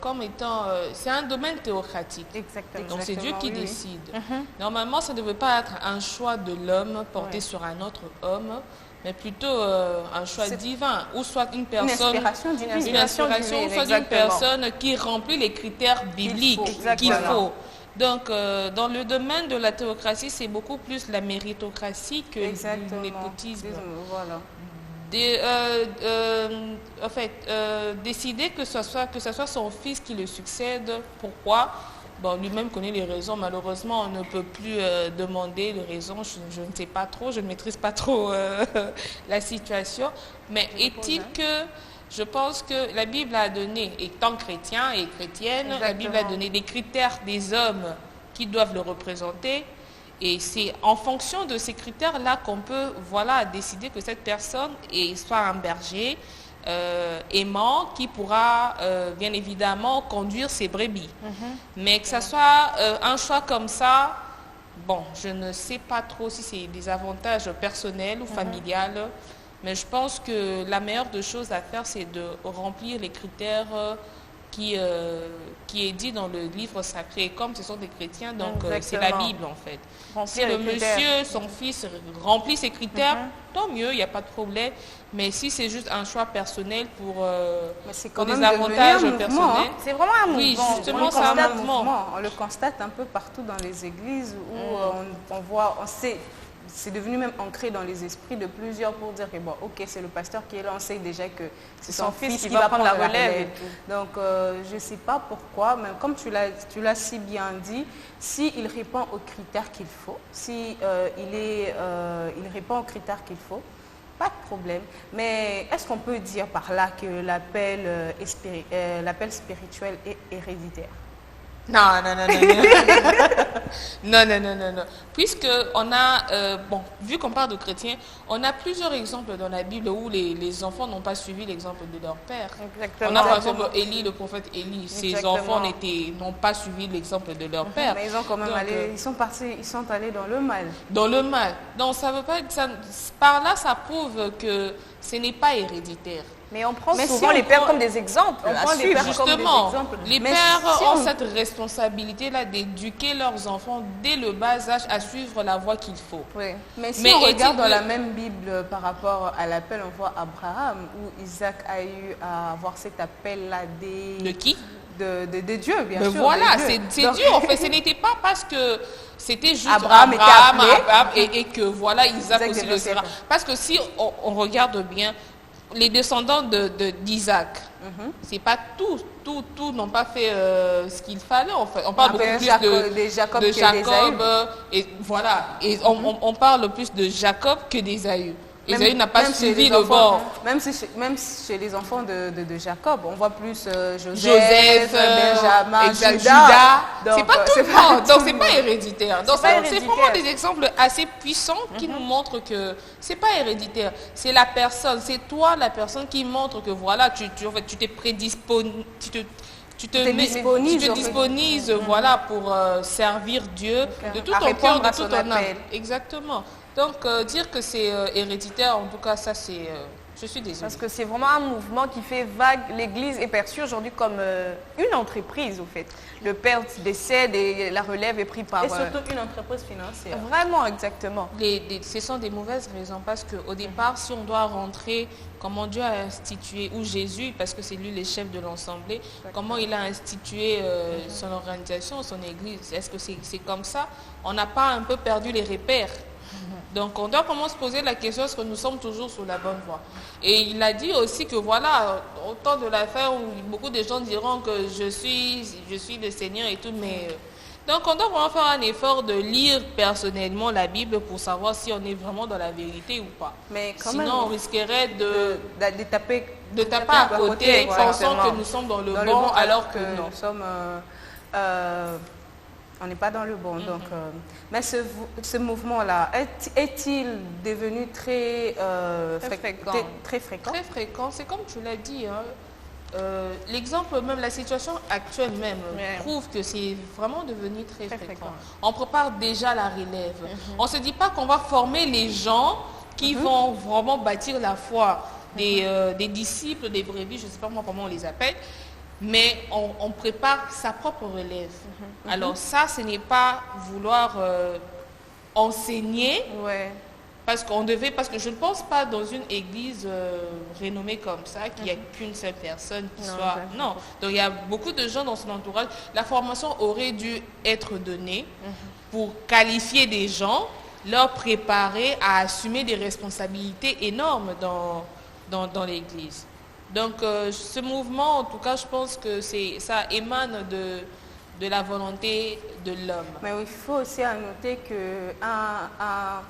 comme étant, c'est un domaine théocratique. Exactement. Donc c'est Dieu qui décide. Normalement, ça ne devrait pas être un choix de l'homme porté sur un autre homme, mais plutôt un choix divin, ou soit une personne, une inspiration divine, ou soit une personne qui remplit les critères bibliques qu'il faut. Donc, dans le domaine de la théocratie, c'est beaucoup plus la méritocratie que le népotisme. Voilà. En fait, décider que ce soit son fils qui le succède, pourquoi? Bon, lui-même connaît les raisons. Malheureusement, on ne peut plus demander les raisons. Je ne sais pas trop, je ne maîtrise pas trop la situation. Mais est-il que... Je pense que la Bible a donné, étant chrétien et chrétienne, la Bible a donné des critères des hommes qui doivent le représenter. Et c'est en fonction de ces critères-là qu'on peut décider que cette personne soit un berger aimant qui pourra bien évidemment conduire ses brebis. Mais que ce soit un choix comme ça, bon, je ne sais pas trop si c'est des avantages personnels ou familiales. Mais je pense que la meilleure des choses à faire, c'est de remplir les critères qui est dit dans le livre sacré. Comme ce sont des chrétiens, donc c'est la Bible en fait. Si le monsieur, son fils, remplit ces critères, tant mieux, il n'y a pas de problème. Mais si c'est juste un choix personnel pour des avantages personnels... C'est vraiment un mouvement. Oui, justement, c'est un mouvement. On le constate un peu partout dans les églises où on sait... C'est devenu même ancré dans les esprits de plusieurs pour dire que bon, ok, c'est le pasteur qui est là, on sait déjà que c'est son fils qui va prendre la relève. Donc, je ne sais pas pourquoi, mais comme tu l'as si bien dit, s'il répond aux critères qu'il faut, il répond aux critères qu'il faut, pas de problème. Mais est-ce qu'on peut dire par là que l'appel spirituel est héréditaire? Non. Non. Puisque on a, vu qu'on parle de chrétiens, on a plusieurs exemples dans la Bible où les enfants n'ont pas suivi l'exemple de leur père. Exactement. On a par exemple Élie, le prophète Élie. Ses enfants n'ont pas suivi l'exemple de leur père. Mais ils ont quand même ils sont allés dans le mal. Dans le mal. Donc ça veut pas que par là, ça prouve que ce n'est pas héréditaire. Mais on prend souvent les pères comme des exemples à suivre. Justement, les pères ont cette responsabilité-là d'éduquer leurs enfants dès le bas âge à suivre la voie qu'il faut. Oui. Mais si on regarde dans la même Bible par rapport à l'appel, on voit Abraham, où Isaac a eu à avoir cet appel-là de qui? De Dieu, bien sûr. Voilà, c'est Dieu. En fait, ce n'était pas parce que c'était juste Abraham et que voilà, Isaac aussi le sera. Parce que si on regarde bien, les descendants d'Isaac, c'est pas tout n'ont pas fait ce qu'il fallait. En fait. On parle beaucoup plus de Jacob et voilà. Et on parle plus de Jacob que d'Ésaü. Ésaü n'a pas suivi le bord. Même chez les enfants de Jacob, on voit plus Joseph, Benjamin, Judas. C'est pas tout le monde, donc c'est pas héréditaire. Donc c'est vraiment des exemples assez puissants qui nous montrent que c'est pas héréditaire. C'est la personne, c'est toi la personne qui montre que voilà, tu t'es prédisposé, tu te disponises, voilà, pour servir Dieu de tout ton cœur, de toute ton âme. Exactement. Donc, dire que c'est héréditaire, en tout cas, ça, c'est... je suis désolée. Parce que c'est vraiment un mouvement qui fait vague. L'Église est perçue aujourd'hui comme une entreprise, au fait. Le père décède et la relève est prise par... Et surtout une entreprise financière. Vraiment, exactement. Ce sont des mauvaises raisons parce qu'au départ, si on doit rentrer, comment Dieu a institué, ou Jésus, parce que c'est lui le chef de l'Assemblée, comment il a institué son organisation, son Église. Est-ce que c'est comme ça? On n'a pas un peu perdu les repères? Donc, on doit vraiment se poser la question, est-ce que nous sommes toujours sur la bonne voie? Et il a dit aussi que voilà, au temps de la fin, où beaucoup de gens diront que je suis le Seigneur et tout, mais... Donc, on doit vraiment faire un effort de lire personnellement la Bible pour savoir si on est vraiment dans la vérité ou pas. Mais quand sinon, même, on risquerait de taper à côté, pensant que nous sommes dans le bon, alors que non. Nous sommes... on n'est pas dans le bon. Donc, mais ce mouvement-là, est-il devenu très fréquent? Très fréquent, c'est comme tu l'as dit. Hein. L'exemple même, la situation actuelle même prouve que c'est vraiment devenu très fréquent. On prépare déjà la relève. On ne se dit pas qu'on va former les gens qui vont vraiment bâtir la foi des disciples, des brebis, je ne sais pas moi comment on les appelle. Mais on prépare sa propre relève. Alors ça, ce n'est pas vouloir enseigner, parce que je ne pense pas dans une église renommée comme ça qu'il n'y a qu'une seule personne qui soit... Non, donc il y a beaucoup de gens dans son entourage. La formation aurait dû être donnée pour qualifier des gens, leur préparer à assumer des responsabilités énormes dans l'église. Donc, ce mouvement, en tout cas, je pense que ça émane de la volonté de l'homme. Mais il faut aussi noter qu'un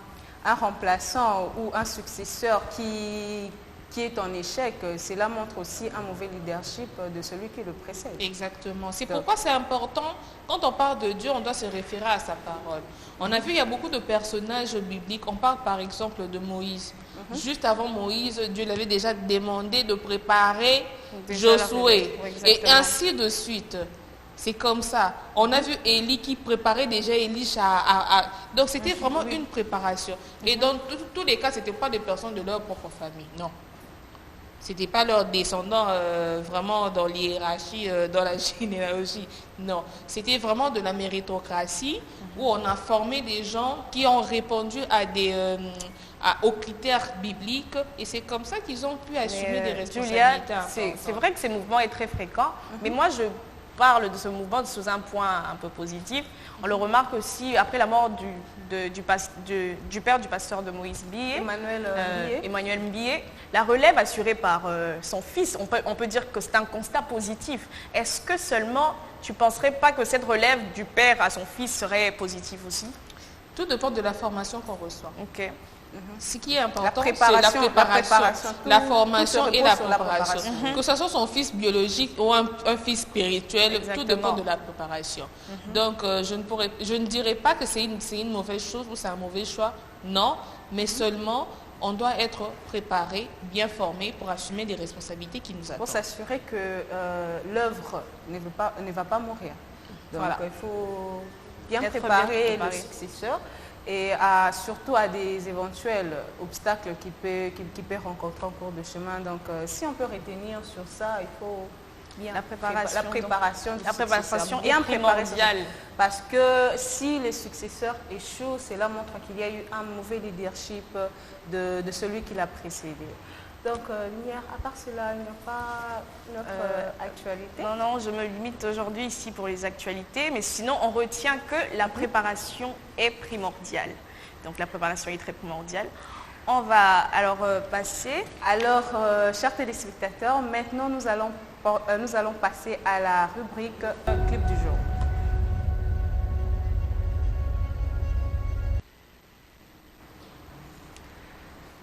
remplaçant ou un successeur qui est en échec, cela montre aussi un mauvais leadership de celui qui le précède. Exactement. C'est pourquoi c'est important, quand on parle de Dieu, on doit se référer à sa parole. On a vu, il y a beaucoup de personnages bibliques. On parle par exemple de Moïse. Juste avant Moïse, Dieu l'avait déjà demandé de préparer Josué. Et ainsi de suite. C'est comme ça. On a vu Élie qui préparait déjà Élisha. Donc c'était vraiment une préparation. Et dans tous les cas, ce n'était pas des personnes de leur propre famille. Non. Ce n'était pas leurs descendants vraiment dans l'hiérarchie, dans la généalogie. Non. C'était vraiment de la méritocratie où on a formé des gens qui ont répondu aux critères bibliques et c'est comme ça qu'ils ont pu assumer des responsabilités. Julia, c'est vrai que ce mouvement est très fréquent, mais moi je parle de ce mouvement sous un point un peu positif. On le remarque aussi après la mort du père du pasteur de Moïse Billet, Emmanuel Billet, la relève assurée par son fils. On peut dire que c'est un constat positif. Est-ce que seulement tu ne penserais pas que cette relève du père à son fils serait positive aussi? Tout dépend de la formation qu'on reçoit. Ok. Ce qui est important, c'est la préparation, la formation et la préparation. Que ce soit son fils biologique ou un fils spirituel, tout dépend de la préparation. Donc, je ne dirais pas que c'est une mauvaise chose ou c'est un mauvais choix, non, mais seulement on doit être préparé, bien formé pour assumer les responsabilités qui nous attendent. Pour s'assurer que l'œuvre ne va pas mourir. Donc, il faut bien préparer le successeur. Et surtout à des éventuels obstacles qu'il peut rencontrer en cours de chemin. Donc, si on peut retenir sur ça, il faut bien la préparation est primordiale. Parce que si les successeurs échouent, cela montre qu'il y a eu un mauvais leadership de celui qui l'a précédé. Donc, Lumière, à part cela, il n'y a pas une autre actualité? Non, je me limite aujourd'hui ici pour les actualités, mais sinon, on retient que la préparation est primordiale. Donc, la préparation est très primordiale. On va alors passer... Alors, chers téléspectateurs, maintenant, nous allons passer à la rubrique clip du jour.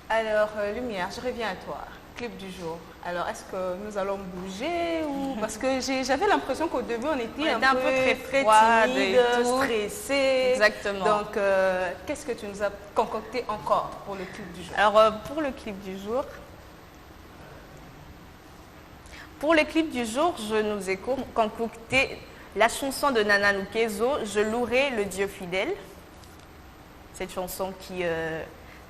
Alors, Lumière, je reviens à toi. Clip du jour. Alors, est-ce que nous allons bouger ou... Parce que j'avais l'impression qu'au début, on était un peu très timide, stressé. Exactement. Donc, qu'est-ce que tu nous as concocté encore pour le clip du jour? Alors, pour le clip du jour, Pour le clip du jour, je nous ai concocté la chanson de Nana Lukezo, Je louerai le Dieu fidèle. Cette chanson qui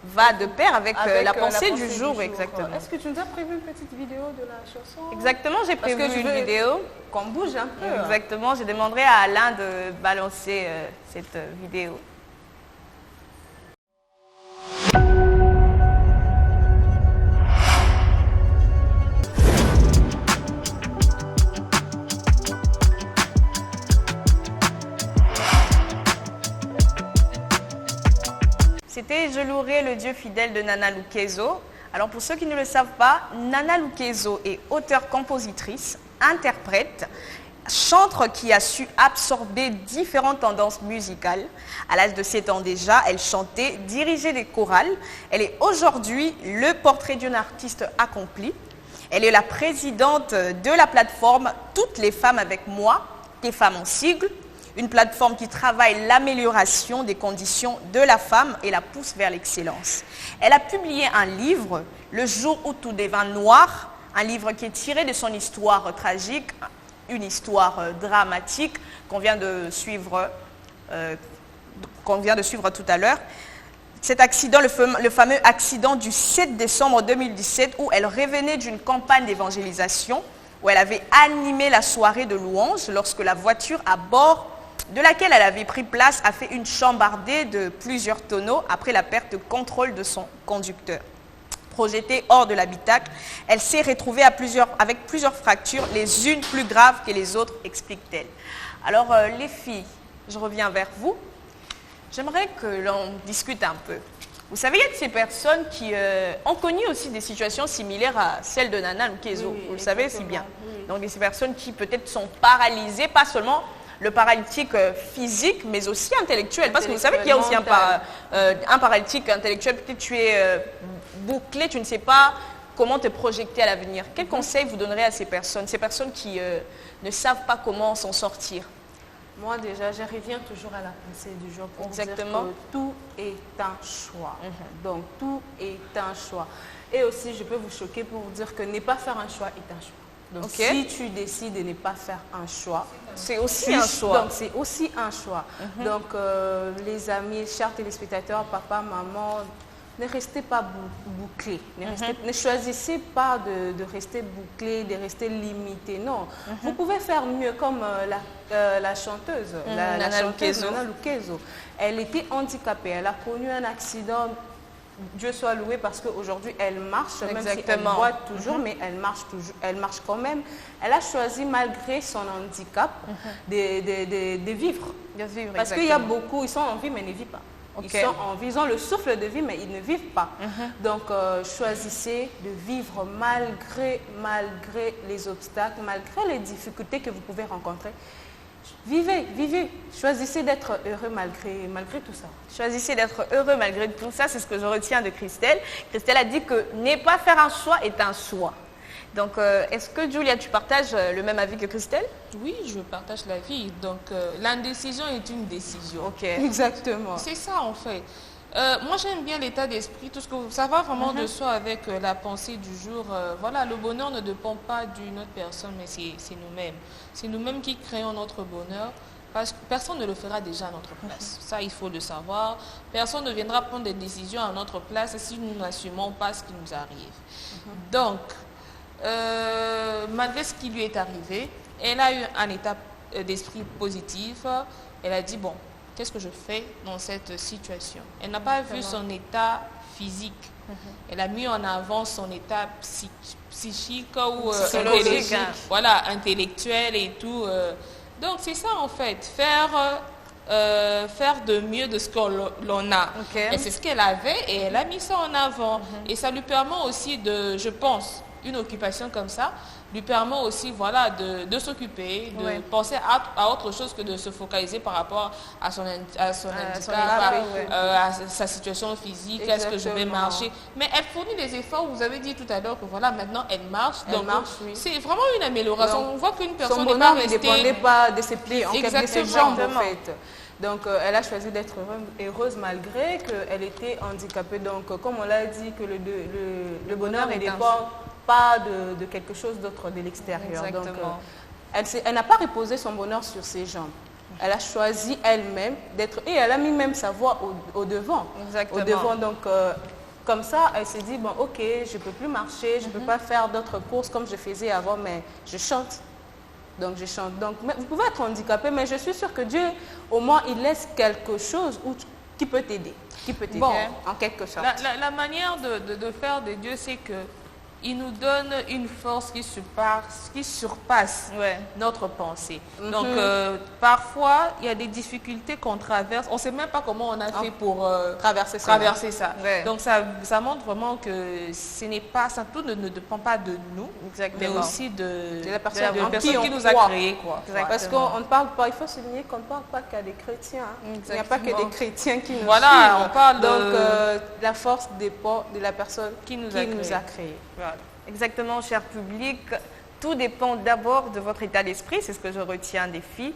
va de pair avec, la pensée du jour. Exactement. Est-ce que tu nous as prévu une petite vidéo de la chanson? Exactement, j'ai prévu une vidéo. Qu'on bouge un peu. Exactement, je demanderai à Alain de balancer cette vidéo. C'était Je louerai le Dieu fidèle de Nana Lukezo. Alors pour ceux qui ne le savent pas, Nana Lukezo est auteure-compositrice, interprète, chantre qui a su absorber différentes tendances musicales. À l'âge de 7 ans déjà, elle chantait, dirigeait des chorales. Elle est aujourd'hui le portrait d'une artiste accomplie. Elle est la présidente de la plateforme Toutes les femmes avec moi, des femmes en sigle. Une plateforme qui travaille l'amélioration des conditions de la femme et la pousse vers l'excellence. Elle a publié un livre, Le jour où tout devint noir, un livre qui est tiré de son histoire tragique, une histoire dramatique qu'on vient de suivre tout à l'heure. Cet accident, le fameux accident du 7 décembre 2017 où elle revenait d'une campagne d'évangélisation, où elle avait animé la soirée de louanges lorsque la voiture à bord de laquelle elle avait pris place a fait une chambardée de plusieurs tonneaux après la perte de contrôle de son conducteur. Projetée hors de l'habitacle, elle s'est retrouvée avec plusieurs fractures, les unes plus graves que les autres, explique-t-elle. Alors les filles, je reviens vers vous. J'aimerais que l'on discute un peu. Vous savez, il y a de ces personnes qui ont connu aussi des situations similaires à celles de Nana Lukezo. Oui, vous le savez si bien. Oui. Donc ces personnes qui peut-être sont paralysées, pas seulement le paralytique physique, mais aussi intellectuel. Parce que vous savez qu'il y a aussi un paralytique intellectuel. Peut-être tu es bouclé, tu ne sais pas comment te projeter à l'avenir. Quel conseil vous donnerez à ces personnes qui ne savent pas comment s'en sortir? Moi déjà, je reviens toujours à la pensée du jour pour Exactement. dire que tout est un choix. Donc tout est un choix. Et aussi, je peux vous choquer pour vous dire que ne pas faire un choix est un choix. Donc si tu décides de ne pas faire un choix, c'est aussi un choix. Donc c'est aussi un choix. Donc les amis, chers téléspectateurs, papa, maman, ne restez pas bouclés. Ne choisissez pas de rester bouclés, de rester limités. Non, vous pouvez faire mieux comme la chanteuse, la chanteuse Nana Lukezo. Elle était handicapée, elle a connu un accident. Dieu soit loué parce qu'aujourd'hui elle marche, même si elle boite toujours, mais elle marche quand même. Elle a choisi malgré son handicap de vivre. Parce qu'il y a beaucoup, ils sont en vie mais ne vivent pas. Ils sont en vie, ils ont le souffle de vie mais ils ne vivent pas. Donc choisissez de vivre malgré les obstacles, malgré les difficultés que vous pouvez rencontrer. Vivez. Choisissez d'être heureux malgré tout ça. Choisissez d'être heureux malgré tout ça, c'est ce que je retiens de Christelle. Christelle a dit que ne pas faire un choix est un choix. Donc, est-ce que Julia, tu partages le même avis que Christelle? Oui, je partage l'avis. Donc, l'indécision est une décision. Exactement. C'est ça, en fait. Moi, j'aime bien l'état d'esprit, tout ce que ça va vraiment de soi avec la pensée du jour. Voilà, le bonheur ne dépend pas d'une autre personne, mais c'est nous-mêmes. C'est nous-mêmes qui créons notre bonheur. Parce que personne ne le fera déjà à notre place. Ça, il faut le savoir. Personne ne viendra prendre des décisions à notre place si nous n'assumons pas ce qui nous arrive. Donc, malgré ce qui lui est arrivé, elle a eu un état d'esprit positif. Elle a dit, bon, qu'est-ce que je fais dans cette situation? Elle n'a pas vu son état physique. Elle a mis en avant son état psychique ou intellectuel et tout. Donc, c'est ça, en fait. Faire de mieux de ce que l'on a. Et c'est ce qu'elle avait et elle a mis ça en avant. Et ça lui permet aussi je pense, une occupation comme ça, lui permet aussi de s'occuper, de penser à autre chose que de se focaliser par rapport à son handicap, à sa situation physique, est-ce que je vais marcher. Mais elle fournit des efforts, vous avez dit tout à l'heure que maintenant elle marche. C'est vraiment une amélioration. Donc, on voit qu'une personne n'est pas restée... ne dépendait pas de ses plis, de ses jambes en fait. Donc elle a choisi d'être heureuse malgré qu'elle était handicapée. Donc comme on l'a dit, que le bonheur ne dépend pas de quelque chose d'autre de l'extérieur. Donc, Exactement. elle n'a pas reposé son bonheur sur ses jambes. Elle a choisi elle-même d'être, et elle a mis même sa voix au devant. Exactement. Au devant, donc comme ça, elle s'est dit, bon ok, je ne peux plus marcher, je ne peux pas faire d'autres courses comme je faisais avant, mais je chante. Donc je chante. Donc vous pouvez être handicapé, mais je suis sûre que Dieu, au moins, il laisse quelque chose qui peut t'aider. Qui peut t'aider, Bon, en quelque sorte. La manière de faire de Dieu, c'est que il nous donne une force qui surpasse Ouais. notre pensée. Donc, parfois, il y a des difficultés qu'on traverse. On ne sait même pas comment on a fait pour Traverser ça. traverser ça. Ouais. Donc, ça montre vraiment que ce n'est pas, ça tout ne dépend pas de nous, Exactement. mais aussi de la personne de en personne qui qui on nous a croit. créés. Quoi. Exactement. Parce qu'on ne parle pas, il faut souligner qu'on ne parle pas qu'à des chrétiens. Hein. Il n'y a pas que Exactement. des chrétiens qui nous Voilà, suivent. on parle Donc, de- la force dépend de la personne Qui nous a créés. Voilà. Exactement, cher public. Tout dépend d'abord de votre état d'esprit, c'est ce que je retiens des filles.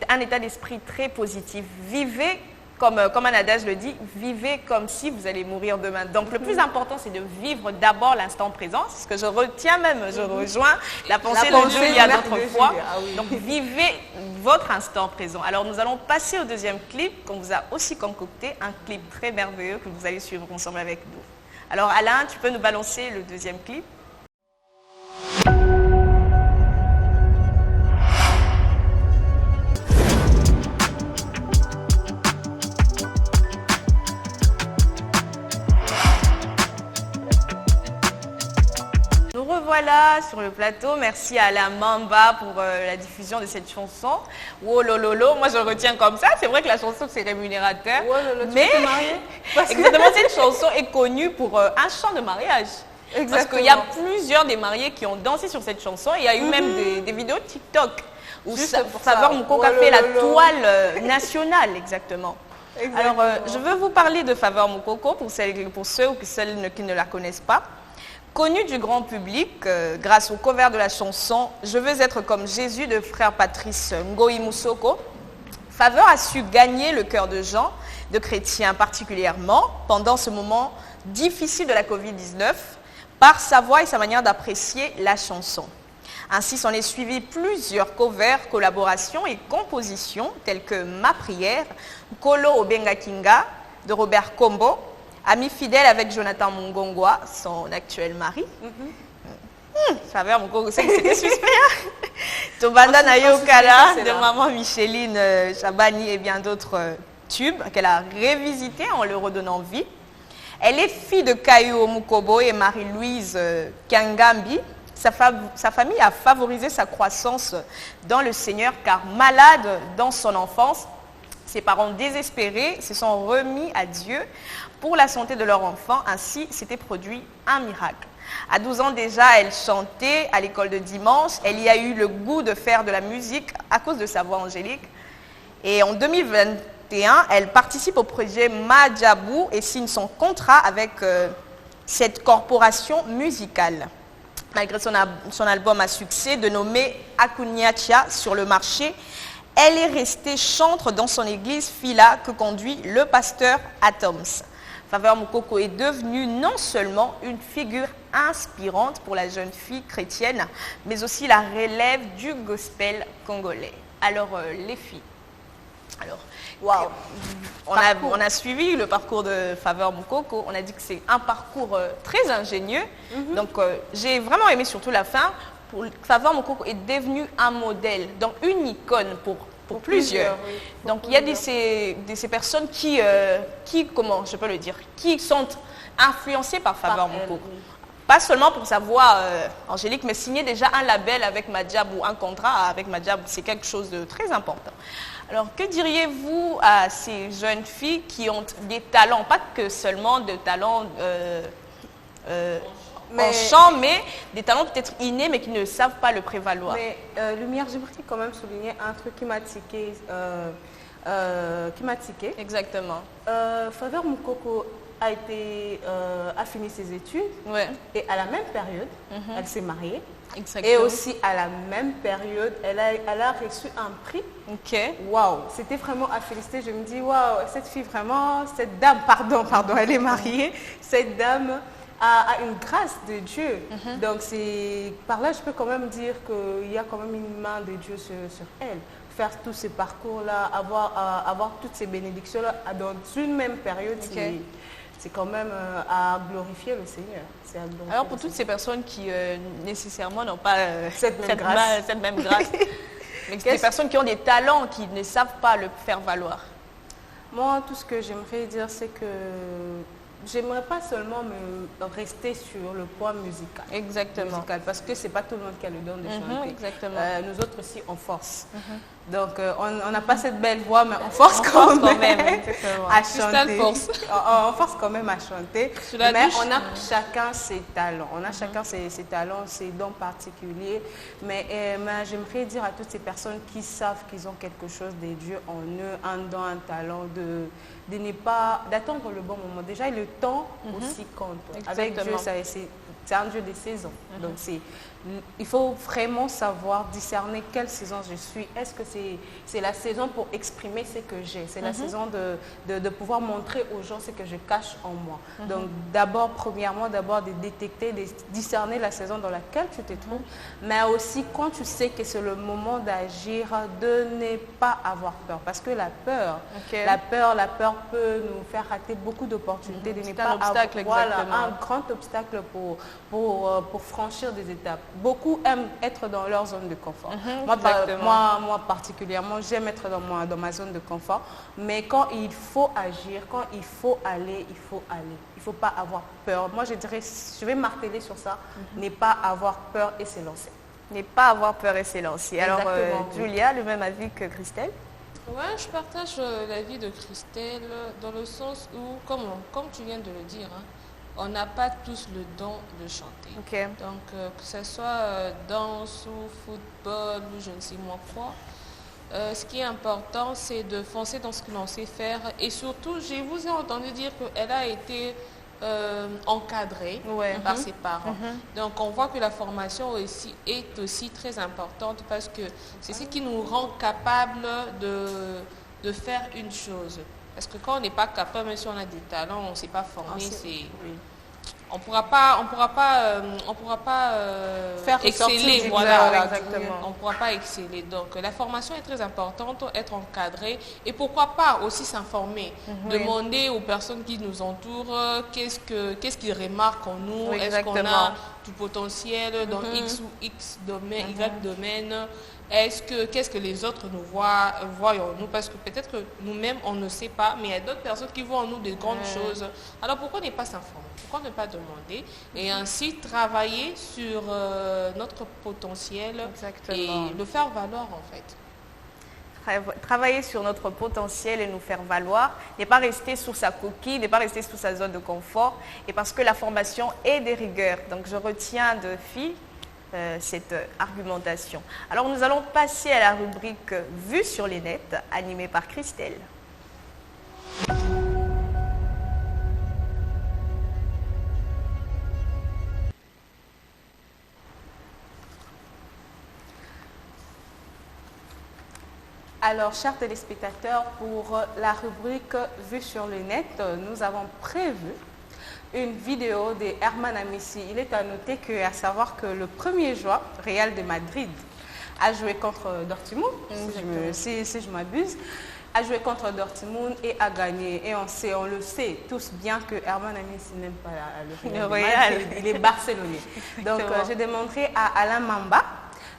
Un état d'esprit très positif. Vivez, comme un adage le dit, vivez comme si vous allez mourir demain. Donc le plus important, c'est de vivre d'abord l'instant présent. C'est ce que je retiens même, je rejoins la pensée de Julia d'autres fois. Ah oui. Donc vivez votre instant présent. Alors nous allons passer au deuxième clip qu'on vous a aussi concocté, un clip très merveilleux que vous allez suivre ensemble avec nous. Alors Alain, tu peux nous balancer le deuxième clip? Nous revoilà sur le plateau. Merci à Alain Mamba pour la diffusion de cette chanson. Oh lolo, moi je retiens comme ça. C'est vrai que la chanson c'est rémunérateur. Oh là là, tu mais peux te marier Parce que- exactement, cette chanson est connue pour un chant de mariage. Parce Exactement. qu'il y a plusieurs des mariés qui ont dansé sur cette chanson. Il y a eu même des vidéos TikTok où Juste pour Faveur ça. Moukoko Oh a fait là la là. toile nationale, exactement. Exactement. Alors, je veux vous parler de Faveur Moukoko pour ceux ou celles qui ne la connaissent pas. Connue du grand public grâce au cover de la chanson « Je veux être comme Jésus » de frère Patrice Ngoï Moussoko, Faveur a su gagner le cœur de gens, de chrétiens particulièrement, pendant ce moment difficile de la Covid-19, par sa voix et sa manière d'apprécier la chanson. Ainsi s'en est suivi plusieurs covers, collaborations et compositions telles que Ma prière, Kolo Obenga Kinga de Robert Kombo, Ami fidèle avec Jonathan Mungongwa, son actuel mari. Faveur Moukoko, c'est que c'était suspect. Hein. Tobanda Nayokala c'est de là. Maman Micheline Chabani et bien d'autres tubes qu'elle a révisités en leur redonnant vie. Elle est fille de Kayo Mukobo et Marie-Louise Kangambi. Sa famille a favorisé sa croissance dans le Seigneur car malade dans son enfance, ses parents désespérés se sont remis à Dieu pour la santé de leur enfant. Ainsi, s'était produit un miracle. À 12 ans déjà, elle chantait à l'école de dimanche. Elle y a eu le goût de faire de la musique à cause de sa voix angélique. Et en 2021, elle participe au projet Madjabou et signe son contrat avec cette corporation musicale. Malgré son album à succès dénommé Akunyachia sur le marché, elle est restée chantre dans son église Fila que conduit le pasteur Atoms. Faveur Moukoko est devenue non seulement une figure inspirante pour la jeune fille chrétienne, mais aussi la relève du gospel congolais. Alors, les filles, alors, Waouh. on a suivi le parcours de Faveur Moukoko. On a dit que c'est un parcours très ingénieux. Donc, j'ai vraiment aimé surtout la fin. Faveur Moukoko est devenu un modèle, donc une icône pour plusieurs. oui. Donc, il y a de ces personnes qui, comment je peux le dire, qui sont influencées par Faveur Par elle, Moukoko. oui. Pas seulement pour sa voix angélique, mais signer déjà un label avec Madjabou, un contrat avec Madjabou, c'est quelque chose de très important. Alors, que diriez-vous à ces jeunes filles qui ont des talents, pas que seulement de talents en chant, mais des talents peut-être innés, mais qui ne savent pas le prévaloir? Mais Lumière, j'aimerais quand même souligner un truc qui m'a tiqué. Exactement. Faveur Moukoko a fini ses études Ouais, et à la même période, elle s'est mariée. exactement. Et aussi à la même période, elle a reçu un prix. Ok. Waouh, c'était vraiment à féliciter. Je me dis, waouh, cette fille vraiment, cette dame, pardon, elle est mariée. Cette dame, à une grâce de Dieu. Donc, par là, je peux quand même dire qu'il y a quand même une main de Dieu sur elle. Faire tous ces parcours-là, avoir toutes ces bénédictions-là dans une même période, c'est quand même à glorifier le Seigneur. Alors pour toutes ces personnes qui nécessairement n'ont pas cette même grâce, mais des personnes qui ont des talents, qui ne savent pas le faire valoir. Moi, tout ce que j'aimerais dire, c'est que j'aimerais pas seulement me rester sur le point musical. Exactement. Parce que c'est pas tout le monde qui a le don de chanter. Exactement. Nous autres aussi, on force. Donc, on n'a pas cette belle voix, mais on force quand même à chanter. On force quand même à chanter. Mais on a chacun ses talents. On a chacun ses talents, ses dons particuliers. Mais j'aimerais dire à toutes ces personnes qui savent qu'ils ont quelque chose de Dieu en eux, un don, un talent, de ne pas d'attendre le bon moment. Déjà, le temps aussi compte. Avec Dieu, c'est un Dieu des saisons. Donc, il faut vraiment savoir discerner quelle saison je suis. Est-ce que c'est la saison pour exprimer ce que j'ai? C'est la saison de pouvoir montrer aux gens ce que je cache en moi. Donc, premièrement, de détecter, de discerner la saison dans laquelle tu te trouves, mais aussi quand tu sais que c'est le moment d'agir, de ne pas avoir peur. Parce que la peur peut nous faire rater beaucoup d'opportunités, de ne pas avoir un grand obstacle pour franchir des étapes. Beaucoup aiment être dans leur zone de confort. Moi, particulièrement, j'aime être dans ma zone de confort. Mais quand il faut agir, quand il faut aller, il faut aller. Il ne faut pas avoir peur. Moi, je dirais, je vais marteler sur ça, ne pas avoir peur et se lancer. Ne pas avoir peur et se lancer. Alors, Julia, le même avis que Christelle? Oui, je partage l'avis de Christelle dans le sens où, comme tu viens de le dire, on n'a pas tous le don de chanter. Donc, que ce soit danse ou football ou je ne sais moi quoi, ce qui est important, c'est de foncer dans ce que l'on sait faire. Et surtout, je vous ai entendu dire qu'elle a été encadrée par ses parents. Donc, on voit que la formation est aussi très importante parce que c'est ce qui nous rend capables de faire une chose. Parce que quand on n'est pas capable, même si on a des talents, on ne s'est pas formé, on pourra pas faire exceller. On ne pourra pas exceller. Donc la formation est très importante, être encadré et pourquoi pas aussi s'informer, demander aux personnes qui nous entourent qu'est-ce qu'ils remarquent en nous, est-ce qu'on a du potentiel dans X ou X domaine, Y domaine. Qu'est-ce que les autres nous voient en nous? Parce que peut-être que nous-mêmes, on ne sait pas, mais il y a d'autres personnes qui voient en nous de grandes choses. Alors pourquoi ne pas s'informer? Pourquoi ne pas demander? Et ainsi travailler sur notre potentiel et le faire valoir en fait. Travailler sur notre potentiel et nous faire valoir, n'est pas rester sous sa coquille, n'est pas rester sous sa zone de confort, et parce que la formation est des rigueurs. Donc je retiens de filles cette argumentation. Alors nous allons passer à la rubrique Vue sur les nets, animée par Christelle. Alors, chers téléspectateurs, pour la rubrique Vue sur le net, nous avons prévu une vidéo de Herman Amissi. Il est à noter à savoir que le 1er juin, Real de Madrid a joué contre Dortmund, si je m'abuse, a joué contre Dortmund et a gagné. Et on le sait tous bien que Herman Amissi n'aime pas le Real. Il est barcelonais. Donc, j'ai demandé à Alain Mamba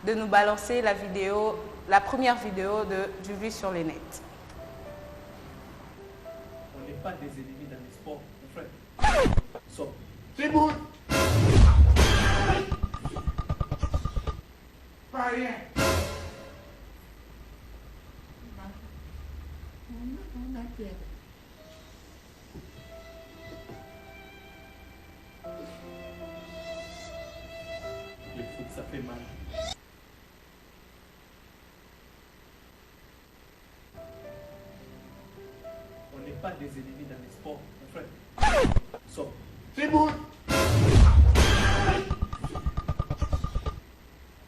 de nous balancer la première vidéo du Vue sur les nets. On n'est pas des ennemis dans les sports, mon frère. C'est bon. Pas rien. Le foot, ça fait mal. On n'est pas des ennemis dans les sports, mon frère. C'est bon.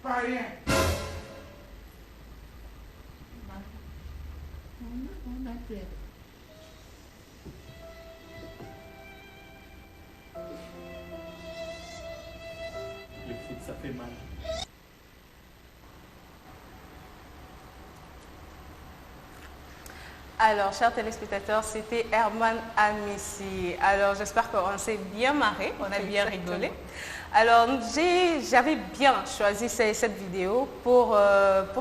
Pas rien. Le Alors, chers téléspectateurs, c'était Herman Amissi. Alors, j'espère qu'on s'est bien marré, on a bien rigolé. Alors, j'avais bien choisi cette vidéo pour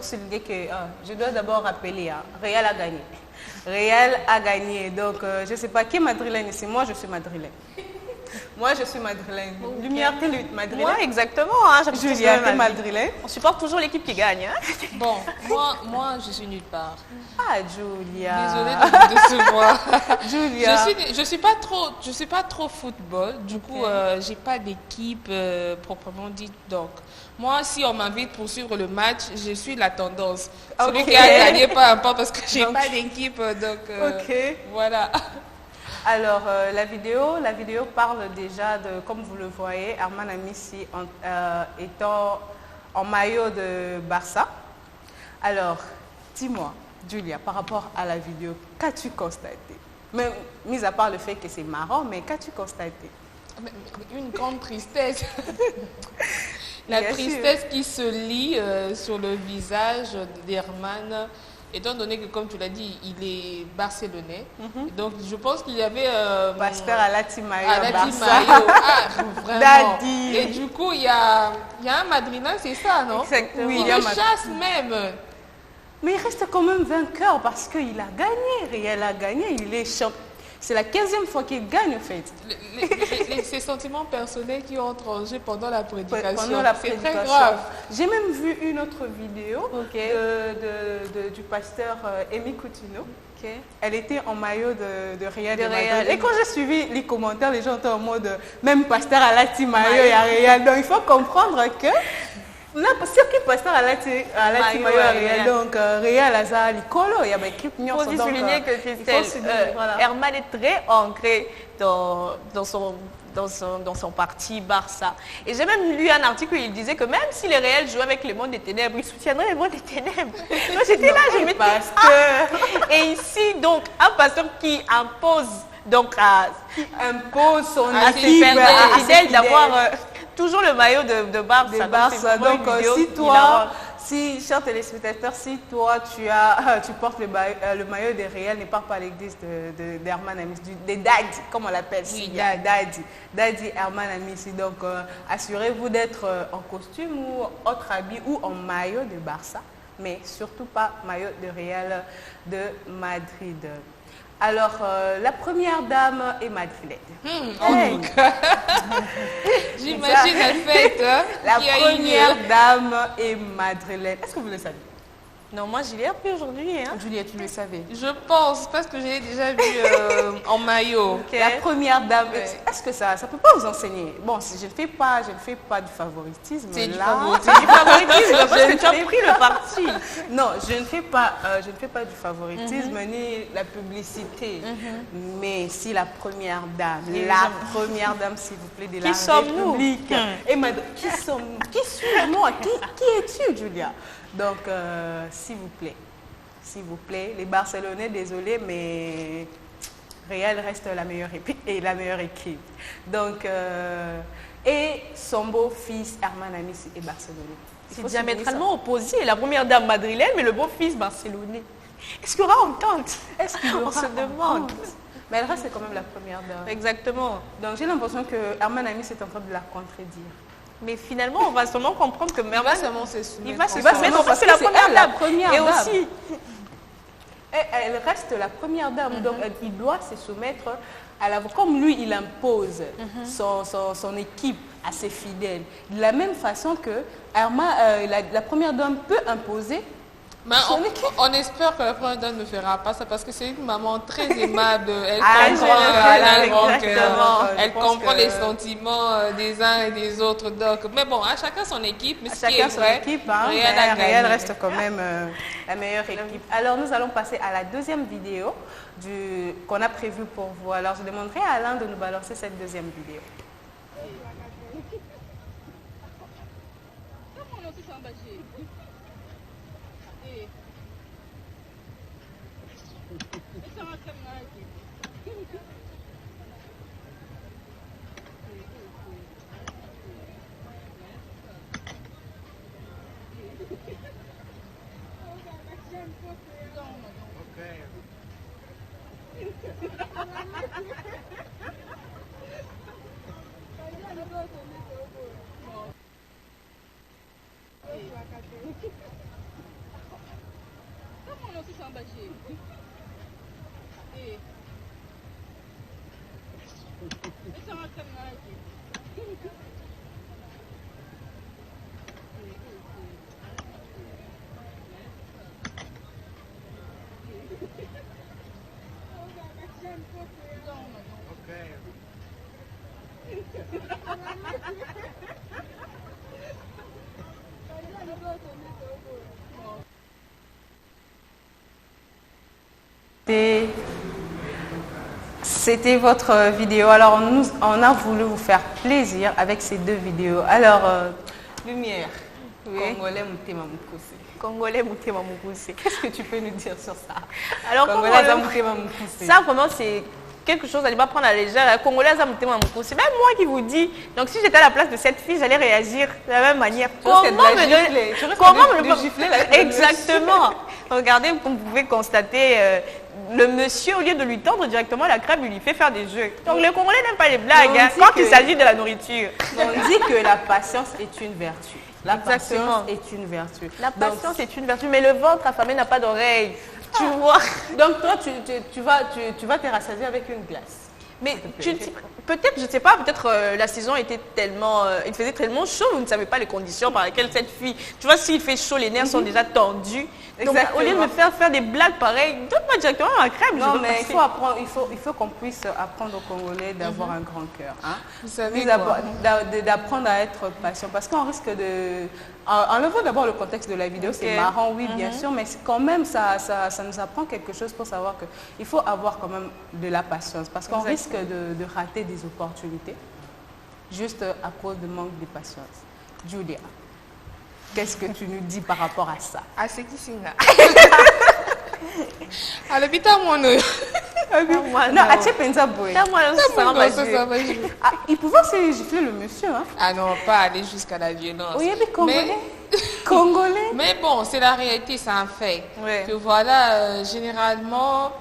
souligner que je dois d'abord rappeler, Real a gagné. Real a gagné. Donc, je ne sais pas qui est madrilène ici. Moi, je suis madrilène. Moi, je suis madrilène. Lumière, t'es madrilène. Moi, exactement. Hein, Julia, t'es madrilène. On supporte toujours l'équipe qui gagne. Hein. Bon, moi, je suis nulle part. Ah, Julia. Désolée de vous décevoir. Julia. Je suis pas trop football. Du coup, j'ai pas d'équipe proprement dite. Donc, moi, si on m'invite pour suivre le match, je suis la tendance. Celui qui a gagné, pas importe parce que j'ai pas d'équipe. Donc, voilà. Alors, la vidéo parle déjà de, comme vous le voyez, Herman Amissi étant en maillot de Barça. Alors, dis-moi, Julia, par rapport à la vidéo, qu'as-tu constaté? Même, mis à part le fait que c'est marrant, mais qu'as-tu constaté? Une grande tristesse. La tristesse qui se lit sur le visage d'Herman. Étant donné que, comme tu l'as dit, il est barcelonais, donc je pense qu'il y avait... Pasteur Alati Mayo, Barça. Vraiment. Daddy. Et du coup, il y a un madrilène, c'est ça, non? Exactement. Oui, il le chasse même. Mais il reste quand même vainqueur parce qu'il a gagné. Real a gagné, il est champion. C'est la 15e fois qu'il gagne, en fait. Ces sentiments personnels qui ont entrent en jeu pendant la prédication, c'est très grave. J'ai même vu une autre vidéo du pasteur Amy Coutinho. Elle était en maillot de Real de Madrid. Et quand j'ai suivi les commentaires, les gens étaient en mode, même pasteur Alati maillot et à Real. Donc, il faut comprendre que... C'est qui pasteur Alati maillot à Real. Donc, Real a l'école, il y a une équipe. Il faut aussi souligner que Herman est très ancré dans son parti Barça. Et j'ai même lu un article où il disait que même si les Real jouaient avec le monde des ténèbres, il soutiendrait le monde des ténèbres. Donc j'étais là, je me disais, et ici, donc, un pasteur qui impose son équipe à fidèle d'avoir toujours le maillot de Barça. Donc, chers téléspectateurs, si toi tu portes le maillot des Real, ne part pas à l'église d'Herman Amissi, des Daddy, comme on l'appelle, Daddy Herman Amissi. Donc, assurez-vous d'être en costume ou autre habit ou en maillot de Barça, mais surtout pas maillot de Real de Madrid. Alors, la première dame est madrilène. J'imagine la fête. La première dame est madrilène. Est-ce que vous le savez? Non, moi je l'ai appris aujourd'hui. Hein. Juliette, tu le savais? Je pense, parce que j'ai déjà vu en maillot. La première dame, est-ce que ça ne peut pas vous enseigner? Bon, je ne fais pas du favoritisme. C'est du favoritisme. Parce que tu as pris le parti. Non, je ne fais pas du favoritisme ni la publicité. Mais si la première dame, s'il vous plaît, de la République. Qui sommes-nous? Qui suis-moi? Qui es-tu, Julia? Donc, s'il vous plaît, les Barcelonais, désolé, mais Real reste la meilleure équipe. Donc, et son beau-fils, Herman Amissi, est barcelonais. C'est diamétralement opposé. La première dame madrilène, mais le beau-fils barcelonais. Est-ce qu'il y aura entente? On se demande. Mais elle reste quand même la première dame. Exactement. Donc, j'ai l'impression que Herman Amissi est en train de la contredire. Mais finalement, on va seulement comprendre que Herman il va se soumettre parce que c'est la première dame. Et aussi, elle reste la première dame. Donc, il doit se soumettre à la... Comme lui, il impose son équipe à ses fidèles. De la même façon que la première dame peut imposer. Mais on espère que la première dame ne fera pas ça parce que c'est une maman très aimable. Elle comprend les sentiments des uns et des autres. Donc, mais bon, à chacun son équipe. Mais chacun son équipe. Real reste quand même la meilleure équipe. Alors, nous allons passer à la deuxième vidéo qu'on a prévue pour vous. Alors, je demanderai à Alain de nous balancer cette deuxième vidéo. C'était votre vidéo. Alors, on a voulu vous faire plaisir avec ces deux vidéos. Alors, Lumière, Congolais Mutema Mukuse. Congolais Mutema Mukuse. Qu'est-ce que tu peux nous dire sur ça? Alors, Congolais Mutema Mukuse. Ça, vraiment, c'est quelque chose à ne pas prendre à la légère. Congolais Mutema Mukuse. C'est même moi qui vous dis. Donc, si j'étais à la place de cette fille, j'allais réagir de la même manière. Comment me gifler Exactement. Regardez, vous pouvez constater, le monsieur, au lieu de lui tendre directement la crème, il lui fait faire des jeux. Donc les Congolais n'aiment pas les blagues hein, quand il s'agit de la nourriture. On dit que la patience est une vertu. La patience est une vertu. La patience est une vertu, mais le ventre affamé n'a pas d'oreille. Tu vois. Donc toi, tu vas te rassasier avec une glace. Mais peut-être, je ne sais pas, peut-être la saison était tellement, il faisait tellement chaud, vous ne savez pas les conditions par lesquelles cette fille, tu vois, s'il fait chaud, les nerfs sont déjà tendus. Donc, au lieu de me faire des blagues pareilles, donne-moi directement ma crème. Non, mais il faut apprendre, il faut qu'on puisse apprendre aux Congolais d'avoir un grand cœur. Hein? Vous savez d'apprendre à être patient, parce qu'on risque de... Enlevons d'abord le contexte de la vidéo, c'est marrant, oui, bien sûr, mais quand même, ça nous apprend quelque chose pour savoir qu'il faut avoir quand même de la patience, parce qu'on risque de rater des opportunités juste à cause de manque de patience. Julia, qu'est-ce que tu nous dis par rapport à ça? Ah, c'est qui Singa? À l'hôpital, moi, non. Non, à Tchepenza Boy. Il pouvait aussi gifler le monsieur. Hein? Ah non, pas aller jusqu'à la violence. Oui, mais Congolais. Congolais. Mais bon, c'est la réalité, c'est un fait. Ouais. Que voilà, généralement,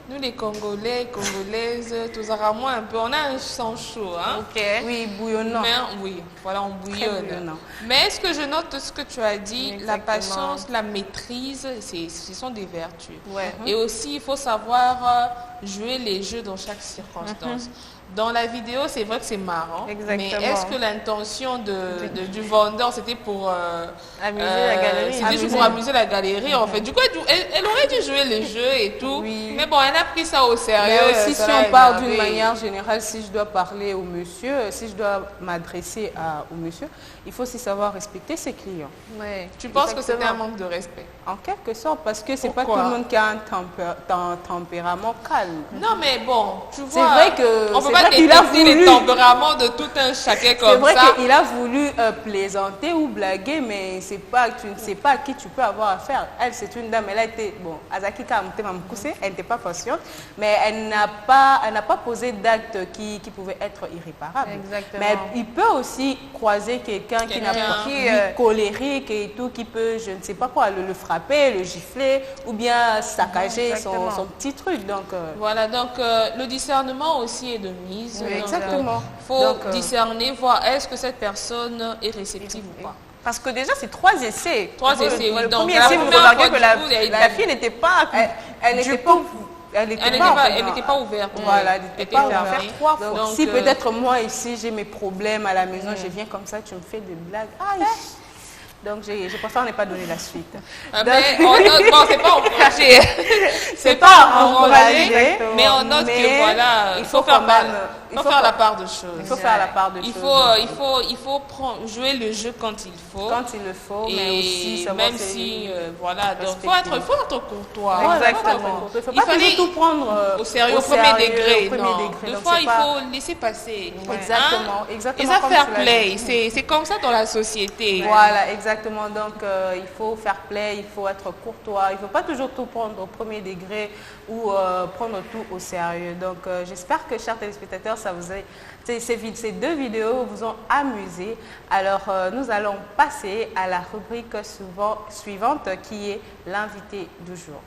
nous les Congolais, Congolaises, tous moins un peu, on a un sang chaud. Hein? Okay. Oui, bouillonnant. Mais, oui, voilà, on bouillonne. Mais ce que je note de ce que tu as dit, la patience, la maîtrise, ce sont des vertus. Ouais. Et aussi, il faut savoir jouer les jeux dans chaque circonstance. Dans la vidéo, c'est vrai que c'est marrant. Exactement. Mais est-ce que l'intention du vendeur, c'était pour amuser la galerie? C'était juste pour amuser la galerie, en fait. Du coup, elle aurait dû jouer les jeux et tout. Oui. Mais bon, elle a pris ça au sérieux. Mais aussi, si on parle d'une manière générale, si je dois parler au monsieur, si je dois m'adresser au monsieur, il faut aussi savoir respecter ses clients. Ouais. Tu penses que c'était un manque de respect? En quelque sorte, parce que c'est pas tout le monde qui a un tempérament calme. Non, mais bon, tu vois, c'est vrai que on peut pas détecter les tempéraments de tout un chacun comme ça. C'est vrai qu'il a voulu plaisanter ou blaguer, mais tu ne sais pas à qui tu peux avoir affaire. Elle, c'est une dame, elle a été, bon, Azaki Kamouté, elle n'était pas consciente, mais elle n'a pas posé d'acte qui pouvait être irréparable. Exactement. Mais il peut aussi croiser quelqu'un qui n'a pas colérique et tout, qui peut, je ne sais pas quoi, le frapper, le gifler, ou bien saccager son petit truc. Donc, voilà, donc le discernement aussi est de mise. Oui, exactement. Il faut discerner, voir est-ce que cette personne est réceptive ou pas. Parce que déjà, c'est 3 essais. 3 essais, oui. Le Donc, premier essai, vous remarquez que la fille n'était pas... Elle n'était pas... Elle n'était pas ouverte. Voilà, elle n'était pas ouverte. Faire 3 fois. Donc, si peut-être moi ici, j'ai mes problèmes à la maison, je viens comme ça, tu me fais des blagues. Aïe. Donc, je préfère ne pas donner la suite. Mais on note, bon, c'est pas encouragé. C'est pas encouragé. Mais on note que voilà, il faut faire la part de choses. Il faut faire la part de choses. Il faut jouer le jeu quand il faut. Quand il le faut, mais aussi savoir même si, voilà, donc il faut être courtois. Exactement. Il ne faut pas toujours tout prendre au sérieux, au premier degré. Des fois, il faut laisser passer. Exactement. Et ça, fair play. C'est comme ça dans la société. Voilà, exactement. Donc, il faut faire play, il faut être courtois. Il ne faut pas toujours tout prendre au premier degré ou prendre tout au sérieux. Donc, j'espère que, chers téléspectateurs, ces deux vidéos vous ont amusé. Alors, nous allons passer à la rubrique suivante qui est l'invité du jour.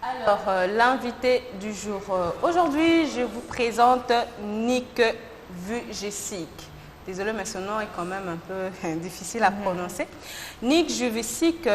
Alors, l'invité du jour. Aujourd'hui, je vous présente Nick Vujicic. Désolée, mais ce nom est quand même un peu difficile à prononcer. Nick Vujicic